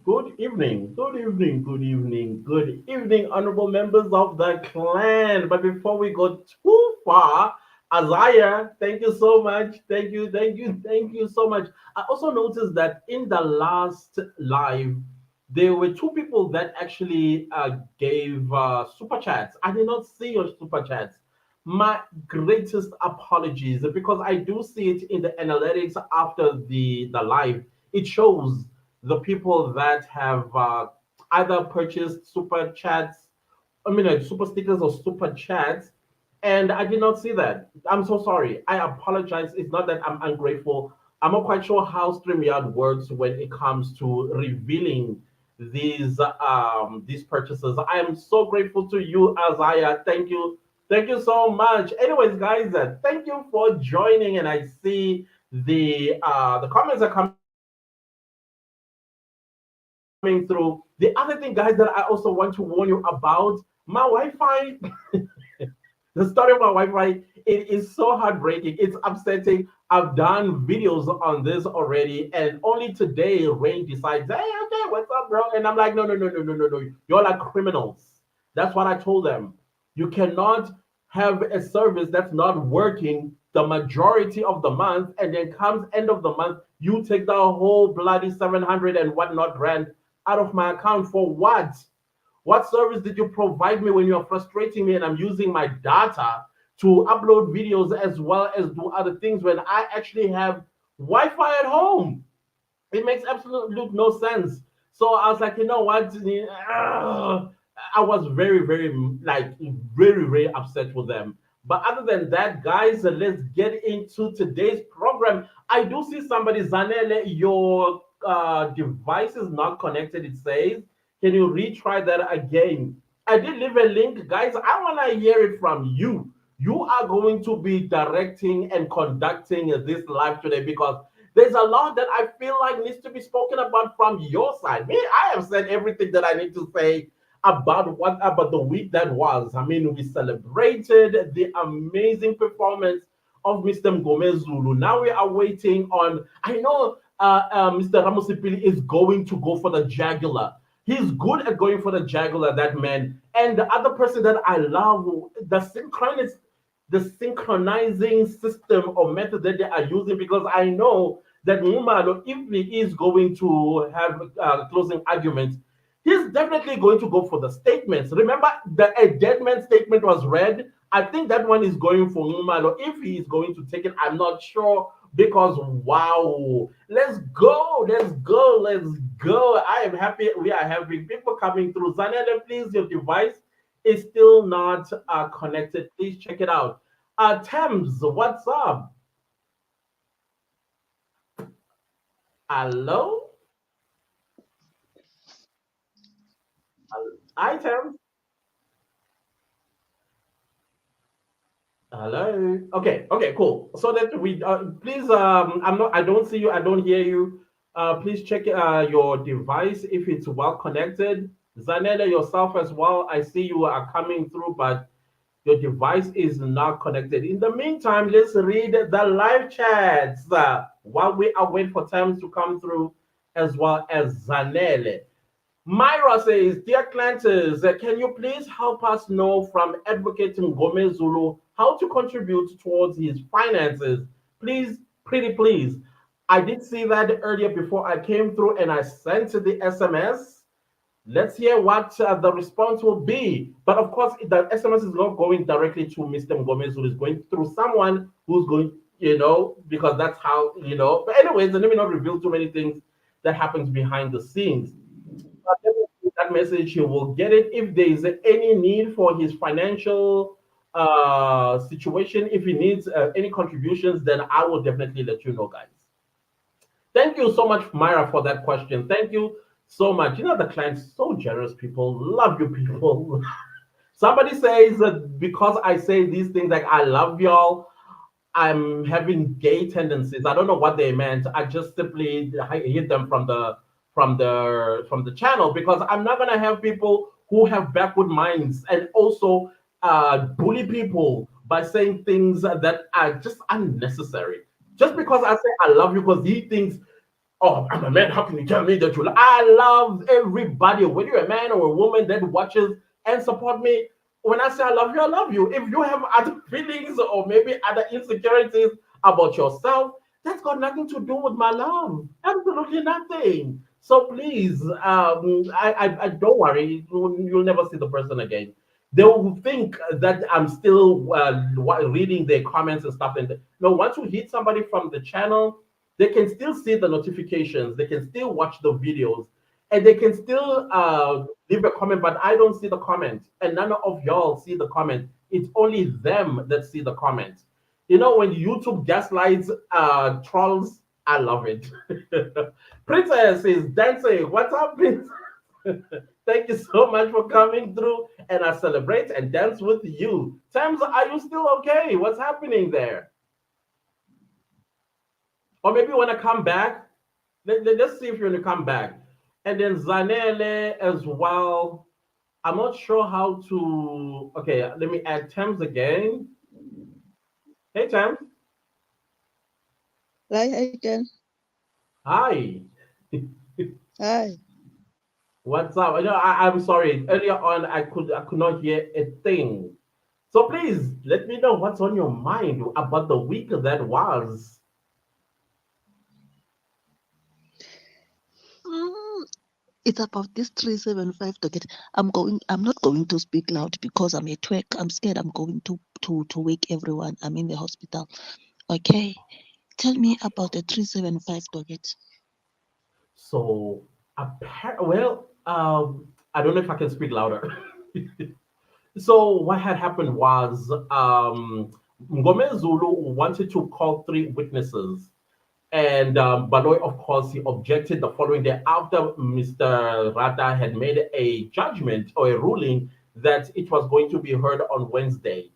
Good evening, good evening, honorable members of the clan. But before we go too far, Azaya, thank you so much. Thank you so much. I also noticed that in the last live, there were two people that actually gave super chats. I did not see your super chats. My greatest apologies because I do see it in the analytics after the live. It shows the people that have either purchased super chats, super stickers or super chats, and I did not see that. I'm so sorry. I apologize. It's not that I'm ungrateful. I'm not quite sure how StreamYard works when it comes to revealing these purchases. I am so grateful to you, Azaya. Thank you so much. Anyways, guys, thank you for joining. And I see the comments are coming through. The other thing, guys, that I also want to warn you about my Wi-Fi. The story of my Wi-Fi, it is so heartbreaking. It's upsetting. I've done videos on this already, and only today Rain decides, hey, okay, what's up, bro? And I'm like, no. Y'all are criminals. That's what I told them. You cannot have a service that's not working the majority of the month, and then comes end of the month, you take the whole bloody 700 and whatnot grand out of my account for what? What service did you provide me when you're frustrating me and I'm using my data to upload videos as well as do other things when I actually have Wi-Fi at home? It makes absolute no sense. So I was like, you know what? I was very upset with them. But other than that, guys, let's get into today's program. I do see somebody, Zanele, your device is not connected, it says. Can you retry that again? I did leave a link, guys. I want to hear it from you. You are going to be directing and conducting this live today because there's a lot that I feel like needs to be spoken about from your side. Me, I have said everything that I need to say about the week that was. I mean, we celebrated the amazing performance of Mr. Ngome Zulu. Now we are waiting on. I know Mr. Ramosipili is going to go for the jugular. He's good at going for the jugular, that man. And the other person that I love, the synchronizing system or method that they are using, because I know that Mumalo, if he is going to have closing arguments, he's definitely going to go for the statements. Remember, a dead man statement was read. I think that one is going for Mumalo. If he is going to take it, I'm not sure because wow, let's go. I am happy we are having people coming through. Zanele, please, your device is still not connected. Please check it out. Thames, what's up? Hello? Hi, Thames. Hello. Okay, cool. So that we please I don't see you, I don't hear you. Please check your device if it's well connected. Zanella, yourself as well. I see you are coming through, but your device is not connected. In the meantime, let's read the live chats while we await for times to come through as well as Zanele. Myra says, Dear Clantes, can you please help us know from Advocate Ngome Zulu how to contribute towards his finances? Please, pretty please. I did see that earlier before I came through and I sent the SMS. Let's hear what the response will be. But of course, the SMS is not going directly to Mr. Ngome Zulu. It's going through someone who's going, because that's how, But anyways, let me not reveal too many things that happens behind the scenes. That message, he will get it. If there is any need for his financial situation, if he needs any contributions, then I will definitely let you know, guys. Thank you so much, Myra, for that question. Thank you so much. The client's so generous, people. Love you, people. Somebody says that because I say these things like I love y'all, I'm having gay tendencies. I don't know what they meant. I just simply hit them from the channel because I'm not gonna have people who have backward minds and also bully people by saying things that are just unnecessary. Just because I say I love you because he thinks Oh, I'm a man. How can you tell me that you? I love everybody, whether you're a man or a woman that watches and support me. When I say I love you, I love you. If you have other feelings or maybe other insecurities about yourself, that's got nothing to do with my love. Absolutely nothing. So please, I don't worry. You'll never see the person again. They will think that I'm still reading their comments and stuff. And no, once you hit somebody from the channel, they can still see the notifications, they can still watch the videos, and they can still leave a comment, but I don't see the comment, and none of y'all see the comment. It's only them that see the comment. You know, when YouTube gaslights trolls, I love it. Princess is dancing. What's up, Princess? Thank you so much for coming through, and I celebrate and dance with you. Tams, are you still okay? What's happening there? Or maybe you want to come back. Let's see if you want to come back. And then Zanele as well. I'm not sure how to. Okay, let me add Thames again. Hey, Thames. Hi again. Hi. Hi. What's up? I'm sorry. Earlier on, I could not hear a thing. So please let me know what's on your mind about the week that was. Mm, it's about this 375 to get. I'm not going to speak loud because I'm at work. I'm scared I'm going to wake everyone. I'm in the hospital. Okay. Tell me about the 375 to get. So, well, I don't know if I can speak louder. So what had happened was Ngome Zulu wanted to call three witnesses, and Baloy, of course, he objected the following day after Mr. Rata had made a judgment or a ruling that it was going to be heard on Wednesday.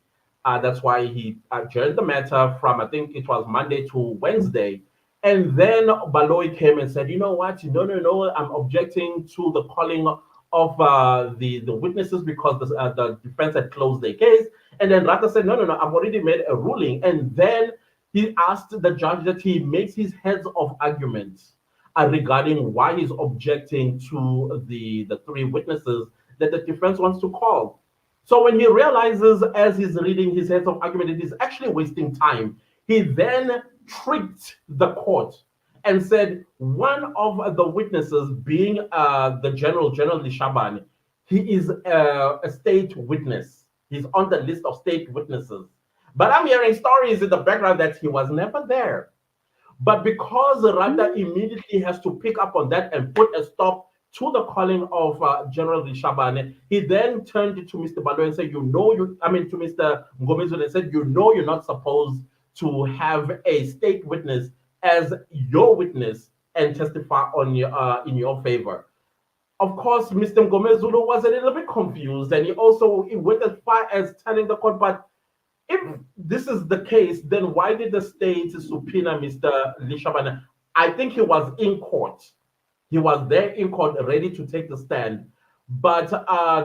That's why he adjourned the matter from, I think it was Monday to Wednesday. And then Baloy came and said, you know what? No, no, no, I'm objecting to the calling of the witnesses because the defense had closed their case. And then Rata said, no, no, no, I've already made a ruling. And then he asked the judge that he makes his heads of arguments regarding why he's objecting to the three witnesses that the defense wants to call. So when he realizes as he's reading his heads of argument, it is actually wasting time. He then tricked the court and said one of the witnesses, being the General Lishaban, he is a state witness. He's on the list of state witnesses. But I'm hearing stories in the background that he was never there. But because Rada Mm, immediately has to pick up on that and put a stop to the calling of General Rishabane, he then turned to Mr. Balo and said, I mean, to Mr. Ngomezu and said, you're not supposed to have a state witness as your witness and testify on in your favor. Of course, Mr. Ngomezulu was a little bit confused, and he went as far as telling the court, but if this is the case, then why did the state subpoena Mr. Lishabana? I think he was in court. He was there in court, ready to take the stand. But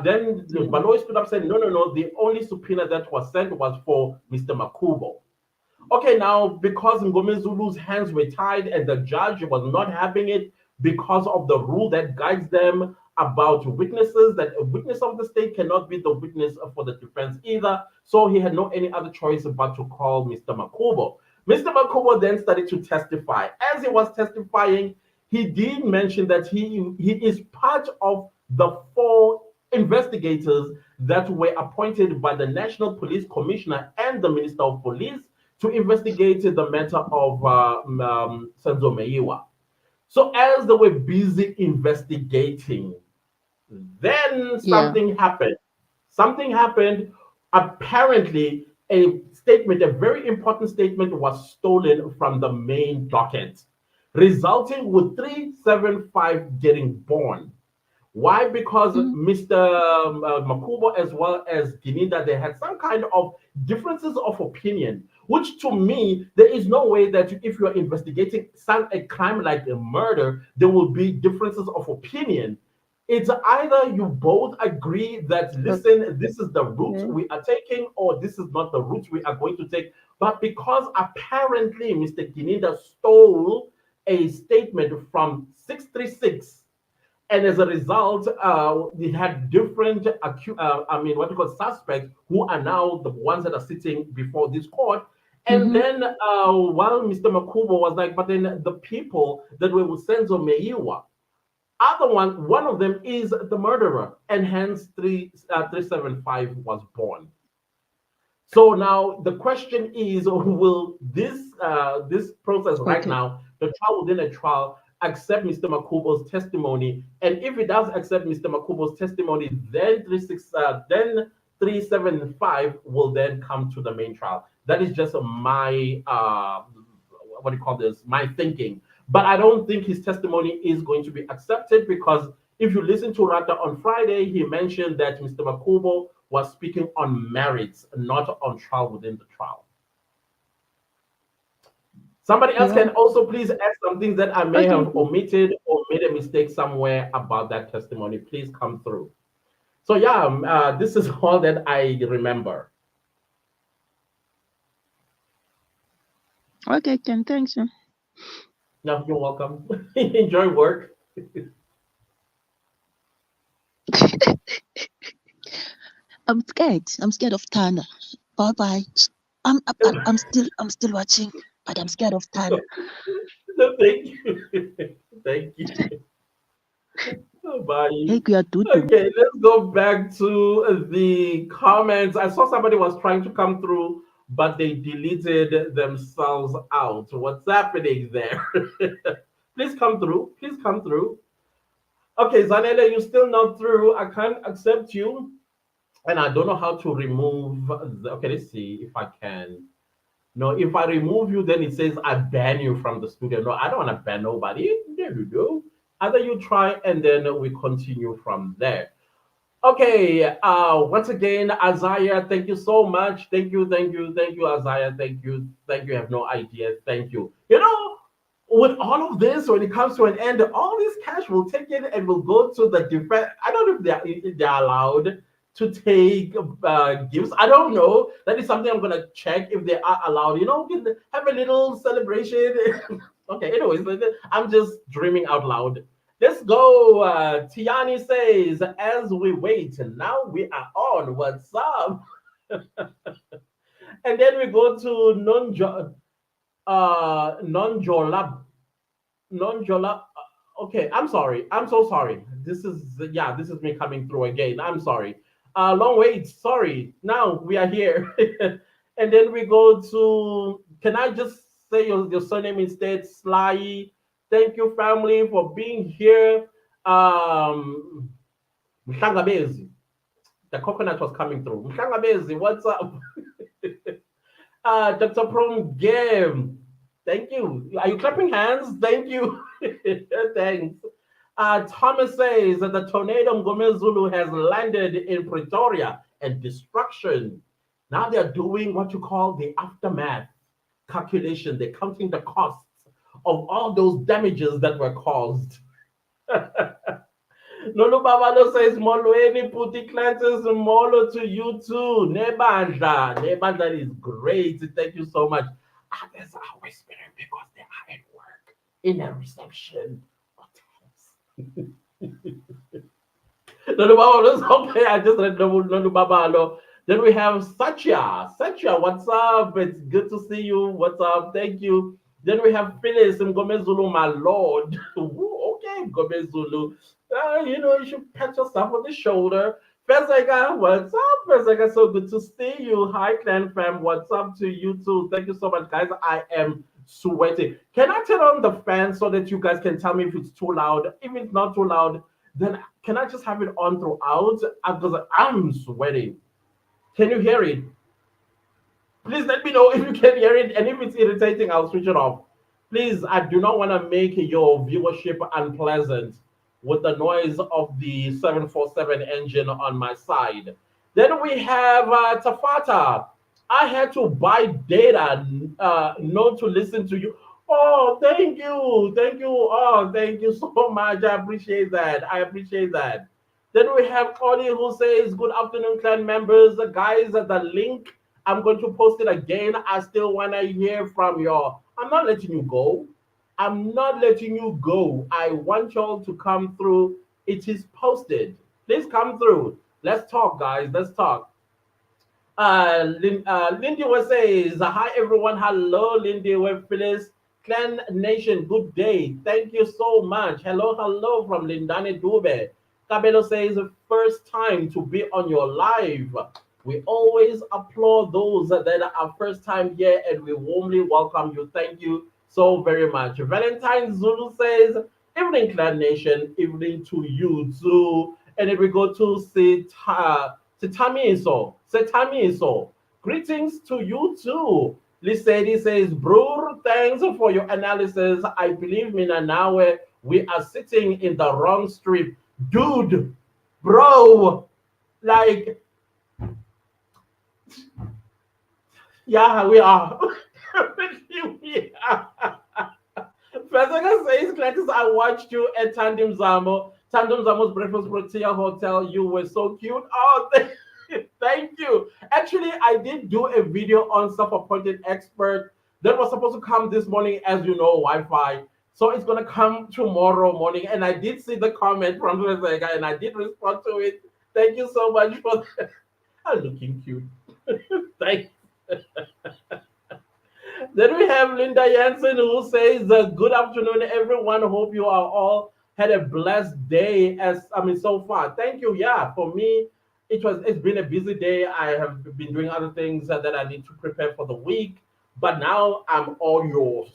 then yeah. Baloy stood up and said, no, no, no. The only subpoena that was sent was for Mr. Makubo. Okay, now because Ngome Zulu's hands were tied and the judge was not having it because of the rule that guides them about witnesses, that a witness of the state cannot be the witness for the defense either. So he had no any other choice but to call Mr. Makubo. Mr. Makubo then started to testify. As he was testifying, he did mention that he is part of the four investigators that were appointed by the National Police Commissioner and the Minister of Police to investigate the matter of Senzo Meiwa. So as they were busy investigating, then Yeah. something happened. Something happened. Apparently, a statement, a very important statement, was stolen from the main docket, resulting with 375 getting born. Why? Because Mm, Mr. Makubo as well as Gininda, they had some kind of differences of opinion, which to me, there is no way that if you are investigating a crime like a murder, there will be differences of opinion. It's either you both agree that, listen, this is the route okay. we are taking, or this is not the route we are going to take. But because apparently Mr. Gininda stole a statement from 636, and as a result, they had different, what you call suspects, who are now the ones that are sitting before this court. And Mm-hmm. then, while Mr. Makubo was like, but then the people that were with Senzo Meiwa, one of them is the murderer, and hence 375 was born. So now the question is, will this process right Okay. now, the trial within a trial, accept Mr. Makubo's testimony? And if it does accept Mr. Makubo's testimony, then 375 will then come to the main trial. That is just my what do you call this? My thinking. But I don't think his testimony is going to be accepted, because if you listen to Rata on Friday, he mentioned that Mr. Makubo was speaking on merits, not on trial within the trial. Somebody else Yeah. can also please add some things that I may Okay. have omitted or made a mistake somewhere about that testimony. Please come through. So yeah, this is all that I remember. Okay, Ken. Thanks. No, you're welcome. Enjoy work. I'm scared. I'm scared of Tana. Bye bye. I'm still watching, but I'm scared of Tana. No, thank you. Thank you. Bye. Hey, Dudu. Okay, let's go back to the comments. I saw somebody was trying to come through, but they deleted themselves out. What's happening there? Please come through. Please come through. Okay, Zanele, you're still not through. I can't accept you. And I don't know how to remove. Okay, let's see if I can. No, if I remove you, then it says I ban you from the studio. No, I don't want to ban nobody. There you go. Either you try and then we continue from there. Okay, once again, Isaiah, thank you so much. Thank you, Isaiah. Thank you. You have no idea. Thank you. You know, with all of this, when it comes to an end, all this cash will take it and will go to the defense. I don't know if they're allowed to take gifts. I don't know. That is something I'm gonna check if they are allowed. You know, we can have a little celebration. Okay. Anyways, I'm just dreaming out loud. Let's go. Tiani says, as we wait, now we are on. What's up? And then we go to Nonjola. Nonjola. Okay, I'm sorry. I'm so sorry. This is me coming through again. I'm sorry. Long wait. Sorry. Now we are here. And then we go to, can I just say your surname instead? Sly. Thank you, family, for being here. Um, Mhlangabezi. The coconut was coming through. Mhlangabezi, what's up? Dr. Prom Game. Thank you. Are you clapping hands? Thank you. Thanks. Thomas says that the tornado Ngomezulu has landed in Pretoria and destruction. Now they're doing what you call the aftermath calculation. They're counting the costs of all those damages that were caused. Nolu Babalo says, Molweni Puti Clances, Molo to you too. Nebandla. Nebandla is great. Thank you so much. Others are whispering because they are at work in a reception. Nolu Babalo is okay. I just read Nolu Babalo. Then we have Satya. Satya, what's up? It's good to see you. What's up? Thank you. Then we have Phyllis Mgomezulu, my lord. Okay, Mgomezulu. You should pat yourself on the shoulder. Fezega, what's up, Fezega? So good to see you. Hi, Clan Fam. What's up to you too? Thank you so much, guys. I am sweating. Can I turn on the fan so that you guys can tell me if it's too loud? If it's not too loud, then can I just have it on throughout? Because I'm sweating. Can you hear it? Please let me know if you can hear it, and if it's irritating, I'll switch it off. Please, I do not want to make your viewership unpleasant with the noise of the 747 engine on my side. Then we have Tafata. I had to buy data not to listen to you. Oh, thank you. Thank you. Oh, thank you so much. I appreciate that. I appreciate that. Then we have Connie who says, good afternoon, clan members. Guys, the link, I'm going to post it again. I still want to hear from you. I'm not letting you go. I'm not letting you go. I want y'all to come through. It is posted. Please come through. Let's talk, guys. Let's talk. Lindy was says, hi everyone. Hello, Lindy. We're Phyllis. Clan Nation, good day. Thank you so much. Hello, hello from Lindane Dube. Cabello says, first time to be on your live. We always applaud those that are first time here and we warmly welcome you. Thank you so very much. Valentine Zulu says, evening Clan Nation, evening to you too. And then we go to Setamiso. Greetings to you too. Lisedi says, Bro, thanks for your analysis. I believe Minanawe, we are sitting in the wrong strip. Dude, bro, like, yeah, we are. We are. Fasaka says, Gladys, I watched you at Tandem Zamo. Tandem Zamo's Breakfast Protea Hotel. You were so cute. Oh, thank you. Actually, I did do a video on self-appointed expert that was supposed to come this morning, as you know, Wi-Fi. So it's gonna come tomorrow morning. And I did see the comment from Fasaka and I did respond to it. Thank you so much for that. I'm looking cute. Thank Then we have Linda Jansen who says, "Good afternoon, everyone. Hope you are all had a blessed day. As I mean, so far, thank you. Yeah, for me, it's been a busy day. I have been doing other things that I need to prepare for the week, but now I'm all yours.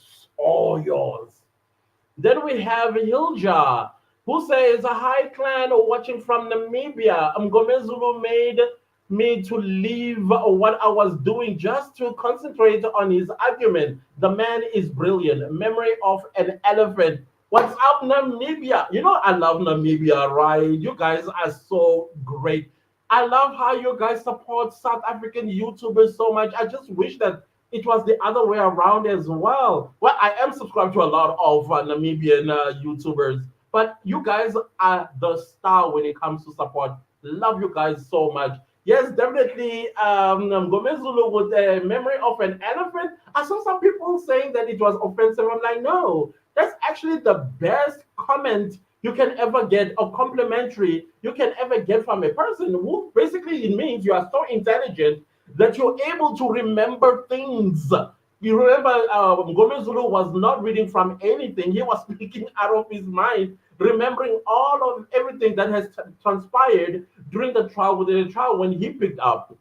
Then we have Hilja, who says, Hi, clan, watching from Namibia. Mgomezulu made me to leave what I was doing just to concentrate on his argument. The man is brilliant. Memory of an elephant. What's up, Namibia? You know, I love Namibia, right? You guys are so great. I love how you guys support South African YouTubers so much. I just wish that it was the other way around as well. Well, I am subscribed to a lot of Namibian YouTubers, but you guys are the star when it comes to support. Love you guys so much. Yes, definitely. Gomezulu with a memory of an elephant. I saw some people saying that it was offensive. I'm like, no, that's actually the best comment you can ever get, or complimentary you can ever get from a person who basically it means you are so intelligent that you're able to remember things. You remember, Gomez Zulu was not reading from anything, he was speaking out of his mind, remembering all of everything that has transpired during the trial, within the trial when he picked up.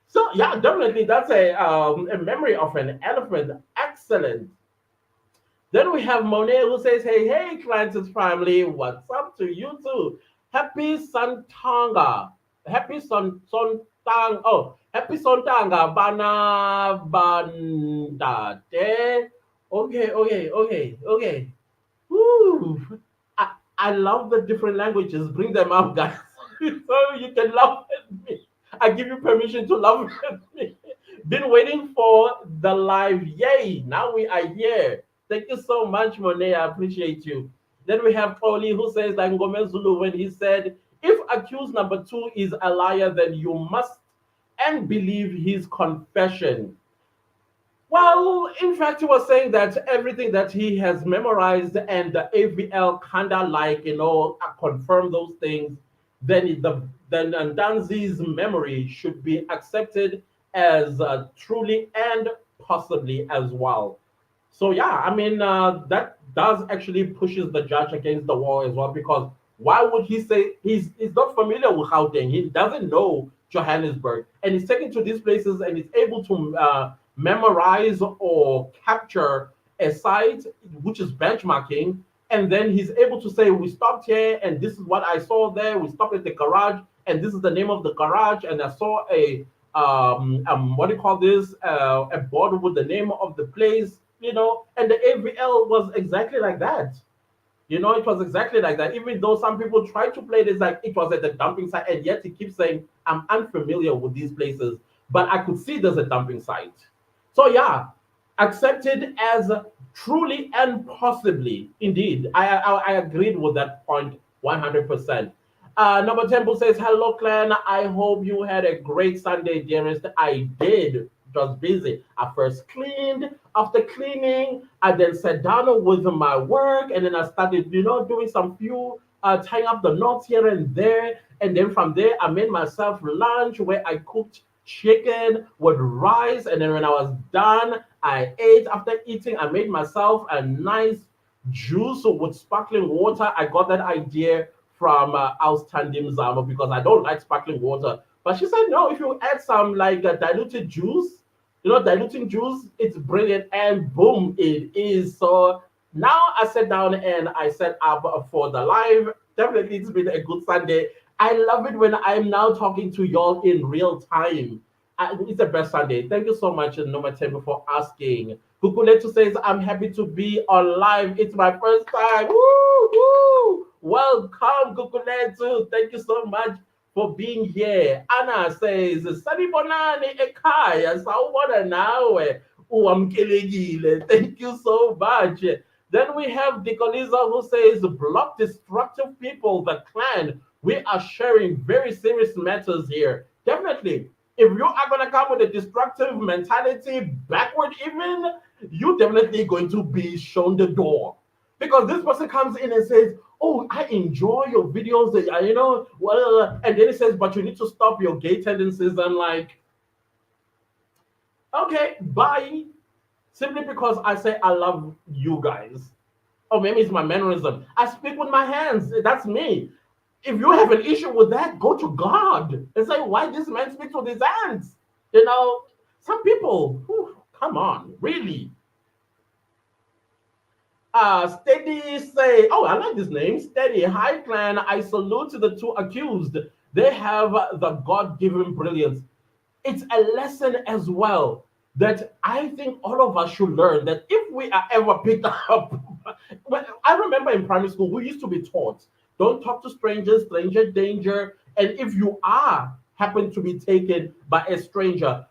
So, yeah, definitely that's a memory of an elephant. Excellent. Then we have Monet who says, hey, Clancy's family, what's up to you too? Happy Santanga. Happy Santanga Bana Bandate. Okay. Woo. I love the different languages. Bring them up, guys. So you can laugh at me. I give you permission to laugh at me. Been waiting for the live. Yay! Now we are here. Thank you so much, Monet. I appreciate you. Then we have Oli who says like Ngome Zulu when he said, if accused number two is a liar, then you must and believe his confession. Well, in fact, he was saying that everything that he has memorized and the AVL kind of like, confirm those things, then Ntanzi's memory should be accepted as truly and possibly as well. So yeah, I mean that does actually pushes the judge against the wall as well because why would he say he's not familiar with Gauteng? He doesn't know Johannesburg, and he's taken to these places and he's able to memorize or capture a site which is benchmarking, and then he's able to say we stopped here and this is what I saw there. We stopped at the garage and this is the name of the garage, and I saw a what do you call this? A board with the name of the place, and the AVL was exactly like that. It was exactly like that. Even though some people try to play this like it was at the dumping site, and yet he keeps saying, I'm unfamiliar with these places, but I could see there's a dumping site. So, yeah, accepted as truly and possibly. Indeed, I agreed with that point 100%. Number Temple says, Hello, clan. I hope you had a great Sunday, dearest. I did. just busy. I first cleaned. After cleaning, I then sat down with my work, and then I started, doing some few tying up the knots here and there. And then from there, I made myself lunch where I cooked chicken with rice. And then when I was done, I ate. After eating, I made myself a nice juice with sparkling water. I got that idea from Outstanding Zama because I don't like sparkling water. But she said, no, if you add some like diluted juice, diluting juice, it's brilliant. And boom, it is. So now I sat down and I set up for the live. Definitely, it's been a good Sunday. I love it when I'm now talking to y'all in real time. It's the best Sunday. Thank you so much, Noma Temple, for asking. Kukuletu says, I'm happy to be on live. It's my first time. Woo, woo. Welcome, Kukuletu. Thank you so much for being here. Anna says, Sanibonani ekaya, sawubona nawe. Uwamkelekile. Thank you so much. Then we have Dicoliza who says, block destructive people, the clan. We are sharing very serious matters here. Definitely. If you are going to come with a destructive mentality, backward even, you definitely going to be shown the door. Because this person comes in and says, oh, I enjoy your videos, well, and then it says, but you need to stop your gay tendencies. I'm like, okay, bye. Simply because I say I love you guys. Or maybe it's my mannerism. I speak with my hands. That's me. If you have an issue with that, go to God and say, why this man speaks with his hands? Some people, whew, come on, really. Steady say, oh, I like this name. Steady. Hi, clan. I salute the two accused. They have the God given brilliance. It's a lesson as well that I think all of us should learn that if we are ever picked up, I remember in primary school, we used to be taught don't talk to strangers, stranger danger. And if you are happen to be taken by a stranger,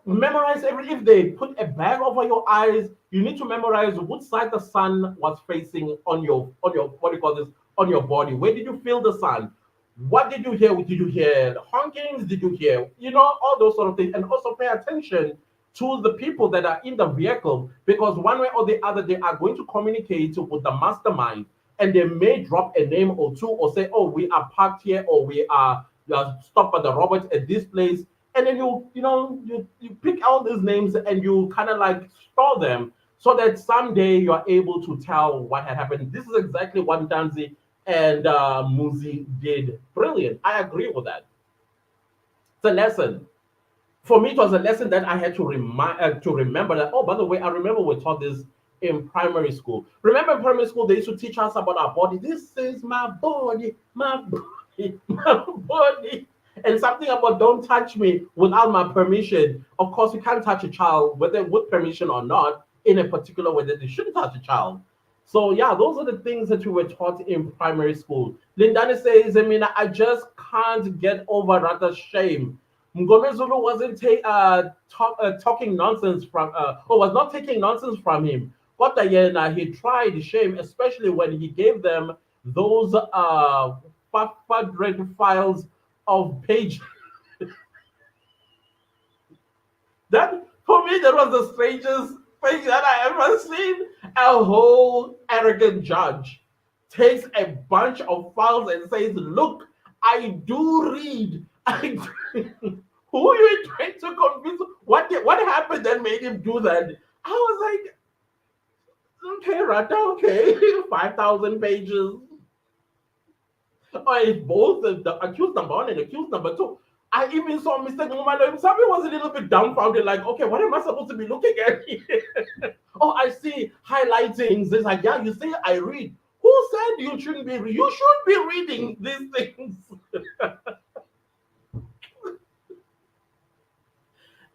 memorize every if they put a bag over your eyes, you need to memorize which side the sun was facing on your what do you call this on your body. Where did you feel the sun? What did you hear? Did you hear honkings? Did you hear, all those sort of things? And also pay attention to the people that are in the vehicle because one way or the other, they are going to communicate with the mastermind and they may drop a name or two or say, oh, we are parked here or we are stopped by the robots at this place. And then you pick out these names and you kind of like store them so that someday you are able to tell what had happened. This is exactly what Ntanzi and Muzi did. Brilliant. I agree with that. It's a lesson. For me, it was a lesson that I had to remember that. Oh, by the way, I remember we taught this in primary school. Remember, in primary school, they used to teach us about our body. This is my body, my body, and something about don't touch me without my permission. Of course, you can't touch a child, whether with permission or not, in a particular way that they shouldn't touch a child. So yeah, those are the things that we were taught in primary school. Lindani says, I mean, I just can't get over rather shame. Mgome Zulu wasn't talking nonsense or was not taking nonsense from him. But he tried shame, especially when he gave them those 500 files of page. That for me, that was the strangest thing that I ever seen. A whole arrogant judge takes a bunch of files and says, "Look, I do read. I do." Who are you trying to convince? What happened that made him do that? I was like, okay, Rata, okay, 5,000 pages. Or if both the accused number one and accused number two. I even saw Mr. Ngumalo himself. He was a little bit dumbfounded, like, okay, what am I supposed to be looking at here? Oh, I see highlightings. It's like, yeah, you see, I read. Who said you shouldn't be? You should be reading these things.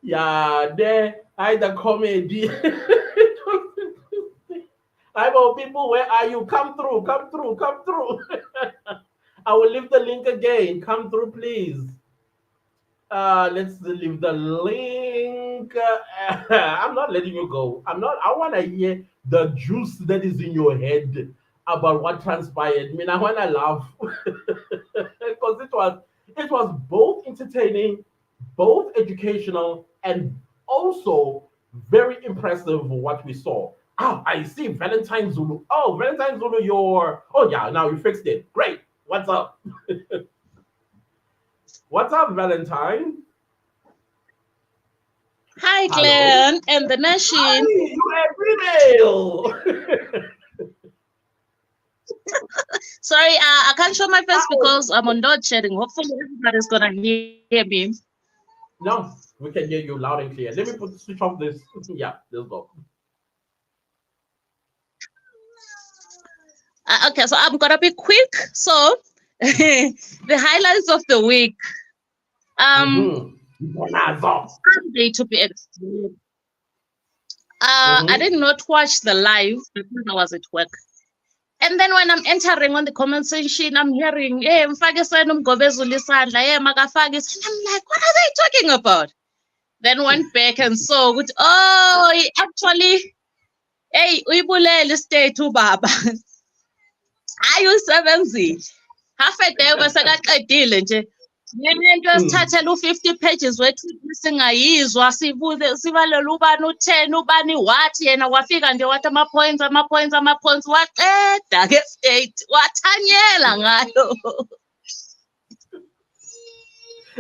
Yeah, there, either comedy. I know people, where are you? Come through, come through, come through. I will leave the link again. Come through, please. Let's leave the link. I'm not letting you go. I'm not. I want to hear the juice that is in your head about what transpired. I mean, I want to laugh because it was both entertaining, both educational, and also very impressive what we saw. Oh, I see Valentine Zulu. Oh, Valentine Zulu, you're. Oh yeah, now you fixed it. Great. What's up? What's up, Valentine? Hi, Hello. Glenn and the Hi, machine. you have email. Sorry, I can't show my face How? because I'm on load shedding. Hopefully, everybody's gonna hear me. No, we can hear you loud and clear. Let me put switch off this. Yeah, let's go. Okay, so I'm gonna be quick. So, the highlights of the week. Mm-hmm. Bonazo. Sunday to be exact. I Mm-hmm. did not watch the live because I was at work. And then when I'm entering on the comment section, I'm hearing, hey, mfake senu mgobezulu isandla, hey, makafake isandla. I'm like, what are they talking about? Then went back and saw, oh, he actually, hey, uyibulele state ubaba. Ayusebenzile. Half a day besekaqedile nje. Lento esithathela u-50 pages wethu singayizwa sibuze sibalele ubani u-10 ubani what yena wafika nje wathi ama-points waqeda-ke state wathanyela ngayo.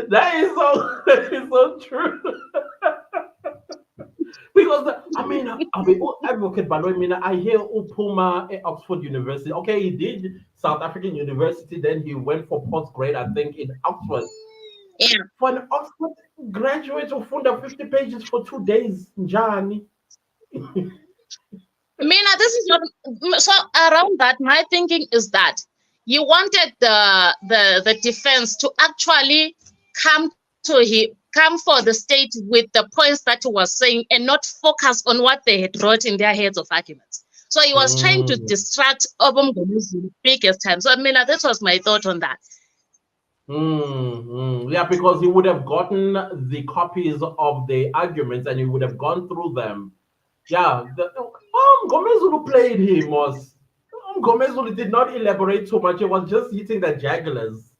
That is so true. Because I mean, I mean, advocate Baloy, I mean, I hear Upuma at Oxford University. Okay, he did South African University, then he went for postgrad, I think, in Oxford. Yeah. For an Oxford graduate who found 50 pages for 2 days, Njani. Mina, this is not so around that. My thinking is that you wanted the defense to actually come come for the state with the points that he was saying and not focus on what they had wrote in their heads of arguments. So he was trying to distract Obum Gomuzi biggest time. So I mean, that was my thought on that. Yeah, because he would have gotten the copies of the arguments and he would have gone through them. Yeah, Gomezulu played him was Gomezulu did not elaborate too much. It was just hitting the jugglers.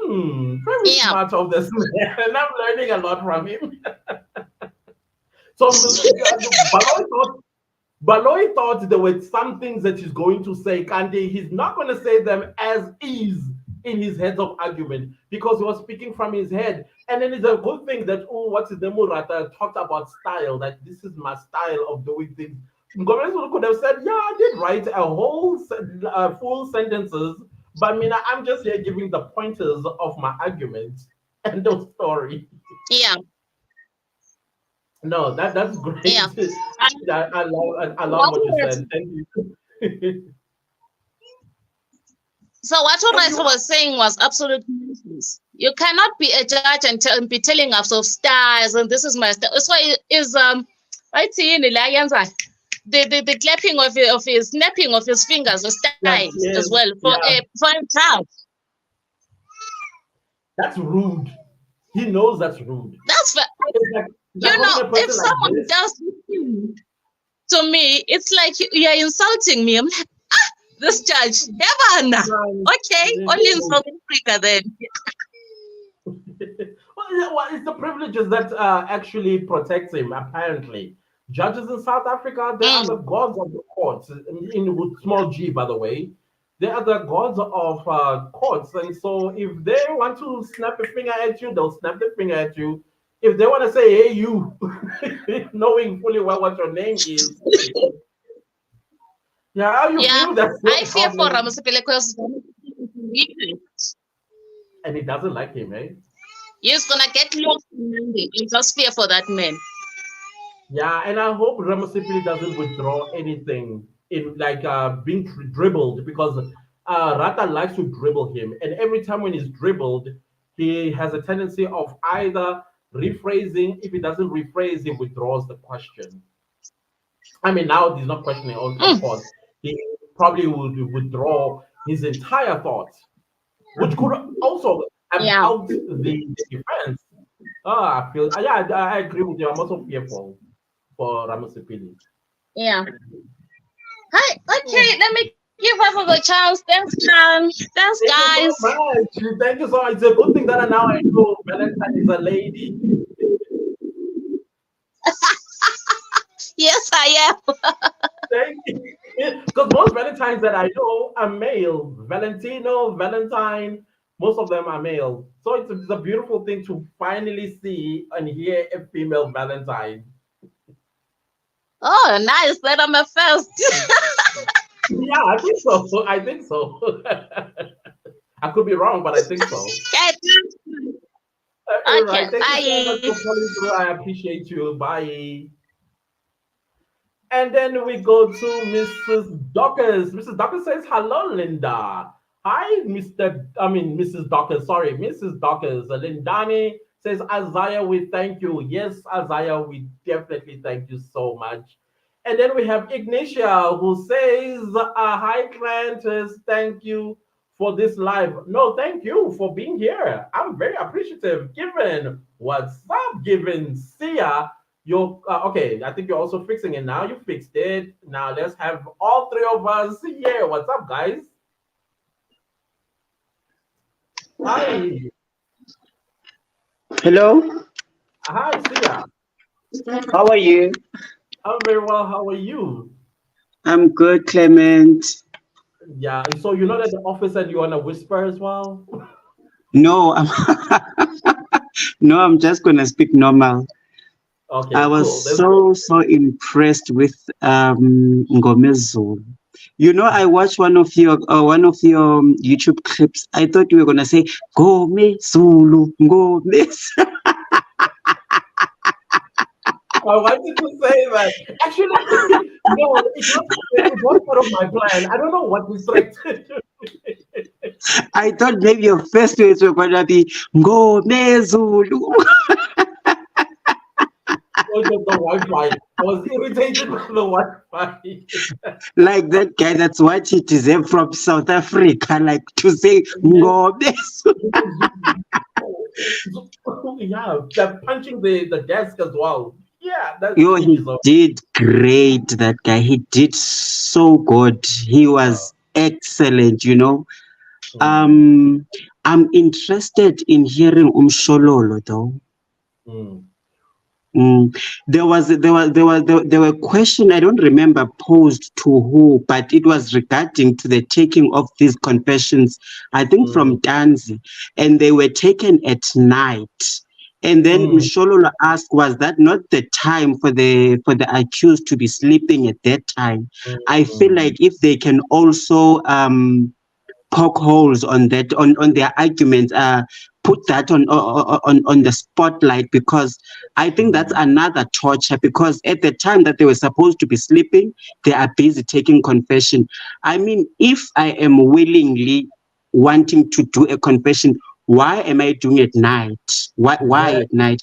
Very Yeah. smart of this man. And I'm learning a lot from him. So Baloy thought there were some things that he's going to say, Kande. He's not going to say them as is in his heads of argument because he was speaking from his head. And then it's a good thing that, oh, what's his name, Murata talked about style, that this is my style of doing things. Gomez could have said, yeah, I did write a whole full sentences, but I mean, I'm just here giving the pointers of my argument and the story. Yeah. No, that's great. Yeah. I love what you said. Thank you. So what Horace was saying was absolutely nonsense. You cannot be a judge and be telling us of styles and this is my style. So is right in the clapping of his snapping of his fingers, the style Yes, as well yeah. for a child. That's rude. He knows that's rude. That's like, you know, if someone like does this to me, it's like you're insulting me. I'm like, this judge, Heaven. Okay, only in South Africa then. Well, it's the privileges that actually protects him, apparently. Judges in South Africa, they are the gods of the courts, with small g, by the way. They are the gods of courts. And so if they want to snap a finger at you, they'll snap the finger at you. If they want to say, hey, you, knowing fully well what your name is. Yeah, how you feel? That's I fear for Ramasipele because and he doesn't like him, eh? He's gonna get lost in Monday. I just fear for that man. Yeah, and I hope Ramasipili doesn't withdraw anything in like being dribbled because Rata likes to dribble him, and every time when he's dribbled, he has a tendency of either rephrasing. If he doesn't rephrase, he withdraws the question. I mean, now he's not questioning, of course. He probably would withdraw his entire thoughts, which could also have helped the defense. I feel, yeah, I agree with you. I'm also fearful for Ramasipili. Yeah. Hi. Okay, let me give us the chance. Thanks, Chan. Thanks, guys. Thank you so much. Thank you so much. It's a good thing that now I know Valentine is a lady. Yes, I am. Thank you. Because most Valentines that I know are male. Valentino, Valentine, most of them are male. So it's a beautiful thing to finally see and hear a female Valentine. Oh, nice. Then I'm a first. Yeah, I think so. I think so. I could be wrong, but I think so. All Okay, right. Thank you so much bye. for calling through. I appreciate you. Bye. And then we go to Mrs. Dockers. Mrs. Dockers says, "Hello, Linda." Hi, Mrs. Dockers. Sorry, Mrs. Dockers. Lindani says, "Isaiah, we thank you." Yes, Isaiah, we definitely thank you so much. And then we have Ignitia who says, "Hi, Clantis. Thank you for this live." No, thank you for being here. I'm very appreciative. Given what's up, given. See ya. You're okay. I think you're also fixing it now. You fixed it. Now let's have all three of us. Yeah, what's up, guys? Hi, Hello, hi, Sia. how are you? I'm very well. How are you? I'm good, Clement. Yeah. So you're not at the office and you want to whisper as well? No, I'm no, I'm just gonna speak normal. I Okay, cool. was There's no. so impressed with Ngomezulu. You know, I watched one of your YouTube clips. I thought you were gonna say Ngomezulu, Ngomez. I wanted to say that. Actually, no, it was part of my plan. I don't know what distracted you. I thought maybe your first words were gonna be Ngomezulu. Because of the Wi-Fi. I was irritated by the Wi-Fi. Like that guy that's what he deserved from South Africa, like to say Yes. Ngomezulu. Yeah, they're punching the desk as well. Yeah, that's Yo, it he is all. did great, that guy. He did so good. He Yeah. was excellent. Mm, Um, I'm interested in hearing Umshololo though. mm, Mm. There were question I don't remember posed to who, but it was regarding to the taking of these confessions, I think mm, from Ntanzi, and they were taken at night. And then mm, Mshololo asked, was that not the time for the accused to be sleeping at that time? I feel mm, like if they can also poke holes on that on their arguments, put that on the spotlight, because I think that's mm. another torture, because at the time that they were supposed to be sleeping, they are busy taking confession. I mean, if I am willingly wanting to do a confession, why am I doing it at night? Why Exactly. at night?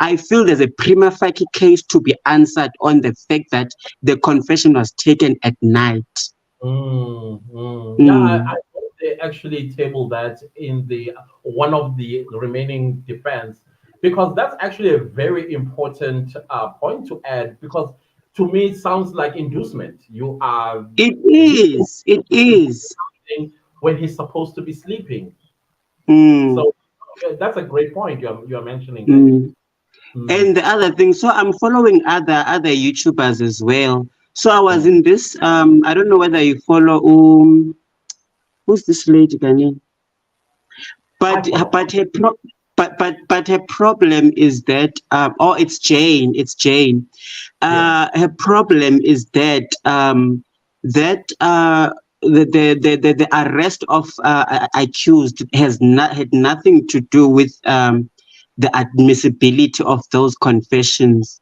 I feel there's a prima facie case to be answered on the fact that the confession was taken at night. Yeah, I Mm. hope they actually table that in the one of the remaining defense because that's actually a very important point to add because to me it sounds like inducement. You are It leading is. It to do is. something when he's supposed to be sleeping. Mm, So that's a great point you're mentioning there. mm. Mm, And the other thing, so I'm following other YouTubers as well. So I was mm. in this. I don't know whether you follow. Who's this lady, Gani? I But follow. but her pro- but her problem is that. Oh, it's Jane. It's Jane. Yeah. Her problem is that the arrest of accused has not had nothing to do with the admissibility of those confessions.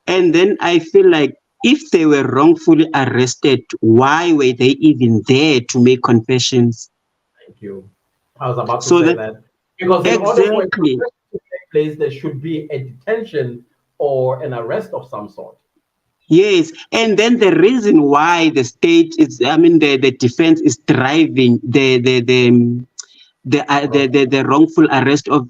And then I feel like if they were wrongfully arrested, why were they even there to make confessions? Thank you. I was about to So say that that because in order for a exactly. confession to take place, there should be a detention or an arrest of some sort. Yes, and then the reason why the state is, I mean, the defense is driving Wrong. the wrongful arrest of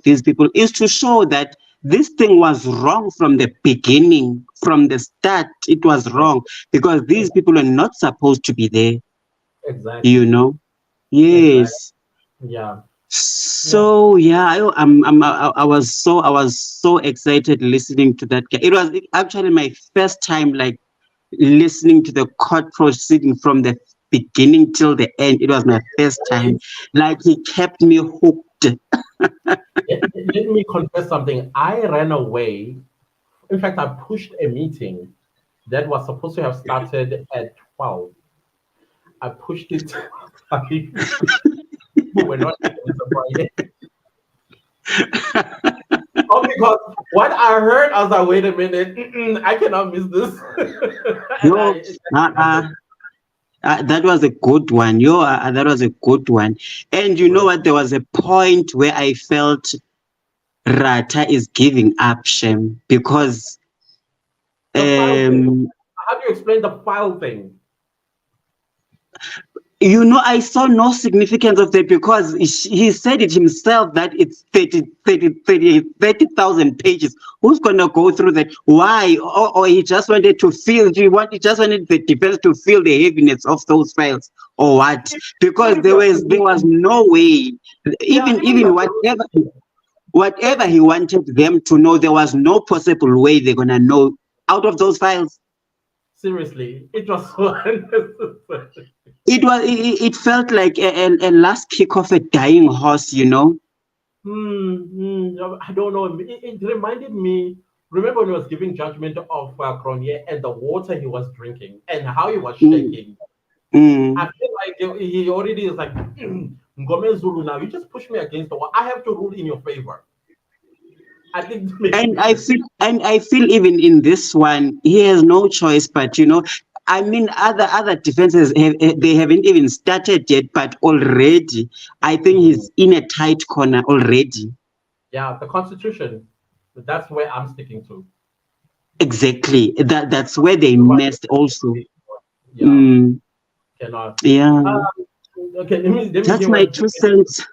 these people is to show that this thing was wrong from the beginning, from the start. It was wrong because these people are not supposed to be there. You Exactly. know. Exactly. Yes. Yeah. Yeah. So yeah, I was so excited listening to that guy. It was actually my first time like listening to the court proceeding from the beginning till the end. It was my first time. Right. Like he kept me hooked. Let me confess something. I ran away. In fact, I pushed a meeting that was supposed to have started at 12. I pushed it to 5. We were not even surprised. Oh, because what I heard, I was like, wait a minute, I cannot miss this. And Yo, it uh, uh, happened. that was a good one. That was a good one. And you know Right. what? There was a point where I felt Rata is giving up, Shem, because The file thing. um, How do you explain the file thing? I saw no significance of that because he said it himself that it's 30,000 pages. Who's going to go through that? Why? Or he just wanted to feel, he just wanted the defense to feel the heaviness of those files or what? Even Because if you're there was no way, yeah, even if even you're whatever he wanted them to know, there was no possible way they're going to know out of those files. seriously, it was so unnecessary. It felt like a last kick of a dying horse. I don't know. It reminded me. Remember when he was giving judgment of Cronje and the water he was drinking and how he was Mm, shaking. I mm. feel like he already is like, Ngome Zulu now. You just push me against the wall. I have to rule in your favor. I think maybe And I feel even in this one, he has no choice but I mean, other defenses they haven't even started yet, but already I think mm, he's in a tight corner already. yeah, the Constitution. That's where I'm sticking to. Exactly. That's where they messed also. Yeah, Mm, cannot. yeah, Okay, let me that's hear my what two cents.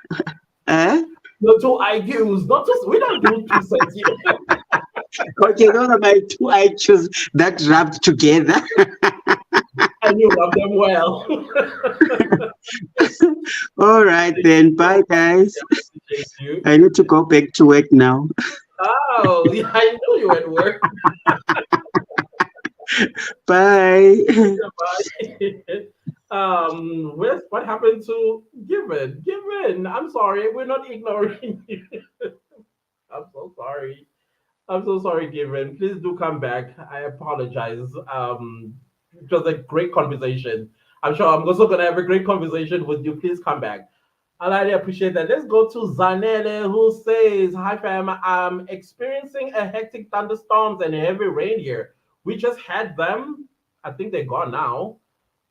Eh? the two IQs. Not just we don't do two sets here, Okay, those are my two I choose that wrapped together. and you rub them well. All right Thank you then. so Bye, much. guys. I appreciate you. I need to go back to work now. Oh, yeah, I know you at work. Bye. Bye. What happened to Given? Given, I'm sorry, we're not ignoring you. I'm so sorry. I'm so sorry, Given. Please do come back. I apologize. It was a great conversation. I'm sure I'm also gonna have a great conversation with you. Please come back. I really appreciate that. Let's go to Zanele, who says, "Hi fam, I'm experiencing a hectic thunderstorms and heavy rain here. We just had them. I think they're gone now.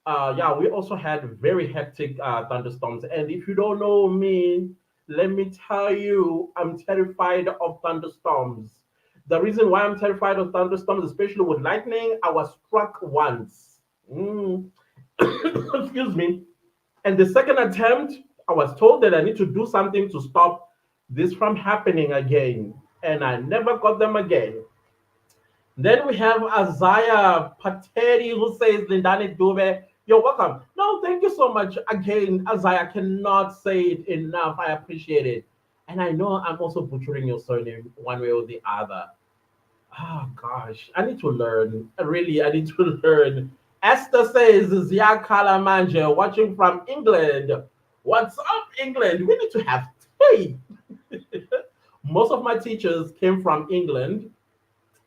Yeah, we also had very hectic thunderstorms. And if you don't know me, let me tell you, I'm terrified of thunderstorms. The reason why I'm terrified of thunderstorms, especially with lightning, I was struck once. Mm. Excuse me. And the second attempt, I was told that I need to do something to stop this from happening again. And I never got them again. Then we have Isaiah Pateri who says, Lindani Dube, you're welcome. No, thank you so much. Again, Isaiah, I cannot say it enough. I appreciate it. And I know I'm also butchering your surname one way or the other. Oh gosh, I need to learn. Really, I need to learn. Esther says, Zia Kalamanje, watching from England. What's up, England? We need to have tea. Most of my teachers came from England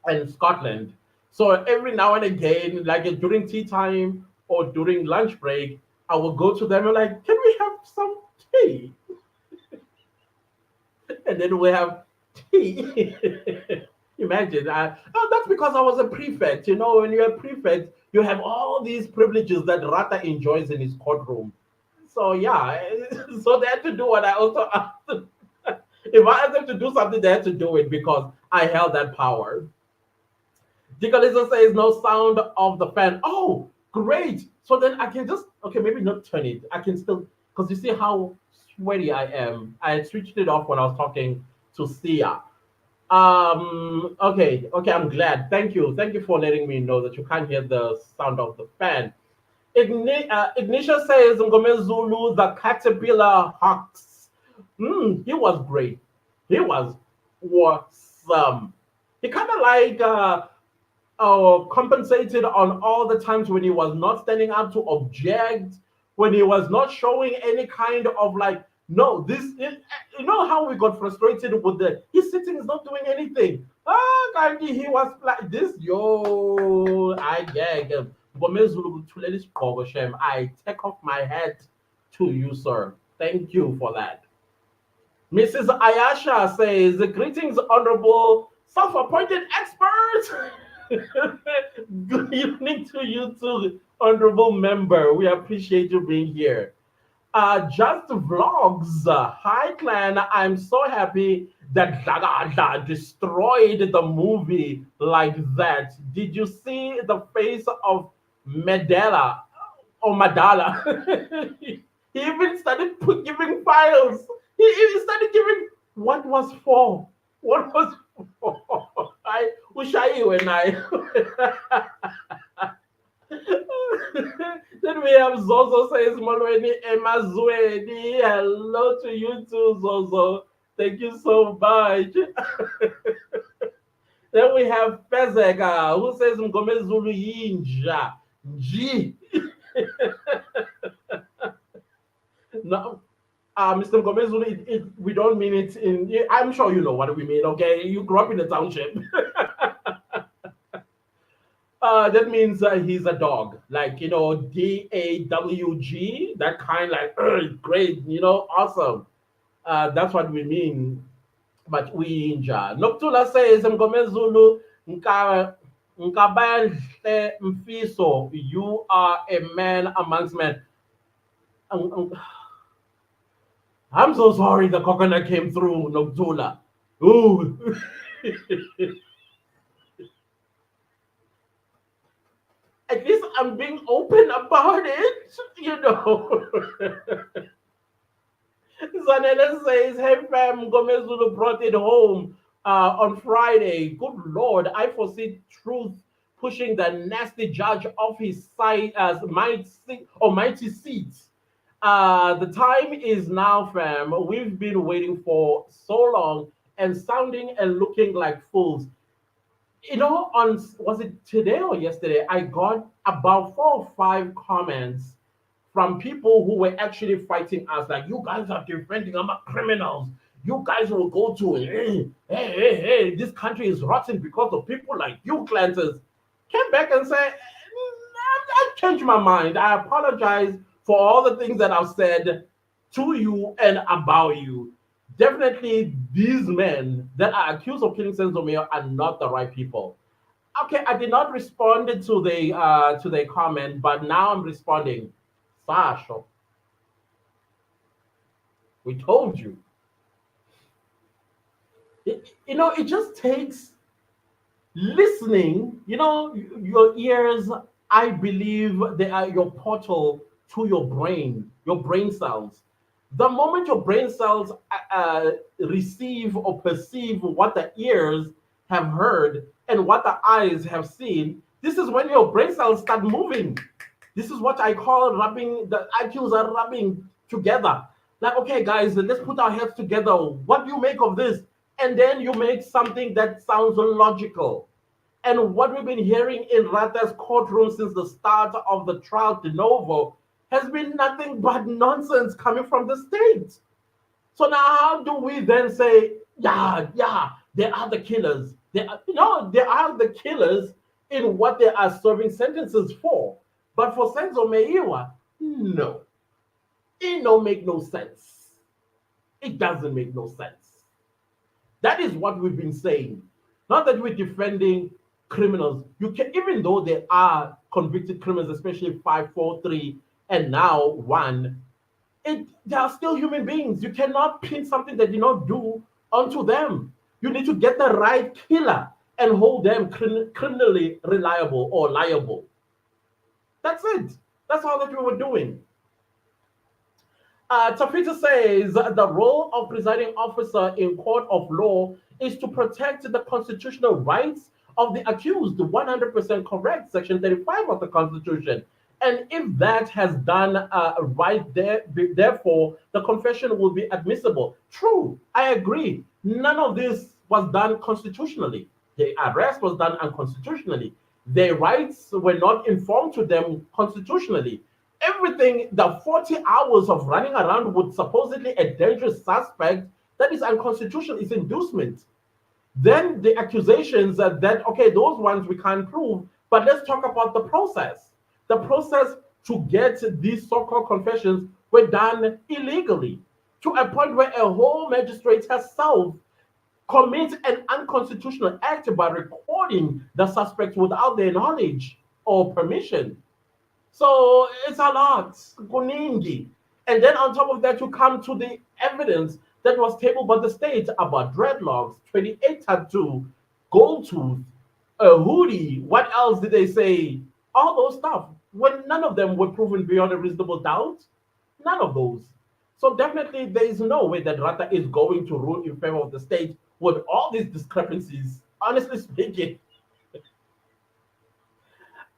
and Scotland. So every now and again, like during tea time or during lunch break, I will go to them and like, can we have some tea? And then we have tea. Imagine, that's because I was a prefect. You know, when you're a prefect, you have all these privileges that Rata enjoys in his courtroom. So yeah, so they had to do what I also asked them. If I asked them to do something, they had to do it because I held that power. Digaliza says no sound of the fan. Oh, great. So then I can just, okay, maybe not turn it. I can still, because you see how sweaty I am. I had switched it off when I was talking to Sia. Okay, I'm glad. Thank you for letting me know that you can't hear the sound of the fan. Ignitia says Ngome Zulu, the caterpillar hawks. He was great. He was awesome. He kind of like compensated on all the times when he was not standing up to object, when he was not showing any kind of like, no, you know how we got frustrated with the, he's sitting, he's not doing anything. Ah, Gandhi, he was like this, yo, I gag him. I take off my hat to you, sir. Thank you for that. Mrs. Ayasha says, greetings, honorable self appointed expert. Good evening to you too, honorable member. We appreciate you being here. Just vlogs. Hi, clan. I'm so happy that Dada destroyed the movie like that. Did you see the face of Medela or Madala? He even started giving files. He even started giving what was for. What was for? I Ushayi when I. Then we have Zozo says Molweni Emazweni. Hello to you too, Zozo. Thank you so much. Then we have Fezega who says Mgome Zulu Yinja. G. No, Mr. Gomez, we don't mean it in. I'm sure you know what we mean. Okay, you grew up in the township. That means he's a dog, like DAWG, that kind, like great, awesome. That's what we mean. But we inja. Noctula says, Mgome Zulu, Nkabanhle Mfiso, you are a man amongst men. Um, I'm so sorry the coconut came through, Noctula. Ooh. At least I'm being open about it. Zanella says, hey fam, Gomezulu brought it home on Friday. Good Lord, I foresee truth pushing the nasty judge off his side as mighty seat. The time is now, fam. We've been waiting for so long and sounding and looking like fools. On was it today or yesterday? I got about 4 or 5 comments from people who were actually fighting us, like, you guys are defending our criminals. You guys will go to hey, this country is rotten because of people like you, Clanters. Came back and said, I changed my mind. I apologize for all the things that I've said to you and about you. Definitely, these men that are accused of killing Senzomeo are not the right people. Okay, I did not respond to the comment, but now I'm responding. Sasha, we told you. It just takes listening. Your ears, I believe they are your portal to your brain cells. The moment your brain cells receive or perceive what the ears have heard and what the eyes have seen, this is when your brain cells start moving. This is what I call rubbing, the IQs are rubbing together. Like, okay, guys, let's put our heads together. What do you make of this? And then you make something that sounds logical. And what we've been hearing in Rata's courtroom since the start of the trial de novo has been nothing but nonsense coming from the state. So now, how do we then say, yeah, they are the killers? They are the killers in what they are serving sentences for. But for Senzo Meiwa, no, it don't make no sense. It doesn't make no sense. That is what we've been saying. Not that we're defending criminals. You can, even though they are convicted criminals, especially 543 and now one, they are still human beings. You cannot pin something that did not do onto them. You need to get the right killer and hold them criminally reliable or liable. That's it. That's all that we were doing. Tafita says the role of presiding officer in court of law is to protect the constitutional rights of the accused. 100% correct. Section 35 of the Constitution. And if that has done right there, therefore the confession will be admissible. True, I agree. None of this was done constitutionally. The arrest was done unconstitutionally. Their rights were not informed to them constitutionally. Everything, the 40 hours of running around with supposedly a dangerous suspect, that is unconstitutional, is inducement. Then the accusations that okay, those ones we can't prove, but let's talk about the process. The process to get these so-called confessions were done illegally to a point where a whole magistrate herself commits an unconstitutional act by recording the suspects without their knowledge or permission. So it's a lot, kuningi. And then on top of that, you come to the evidence that was tabled by the state about dreadlocks, 28 tattoo, gold tooth, a hoodie. What else did they say? All those stuff. When none of them were proven beyond a reasonable doubt, none of those. So definitely there is no way that Rata is going to rule in favor of the state with all these discrepancies. Honestly speaking,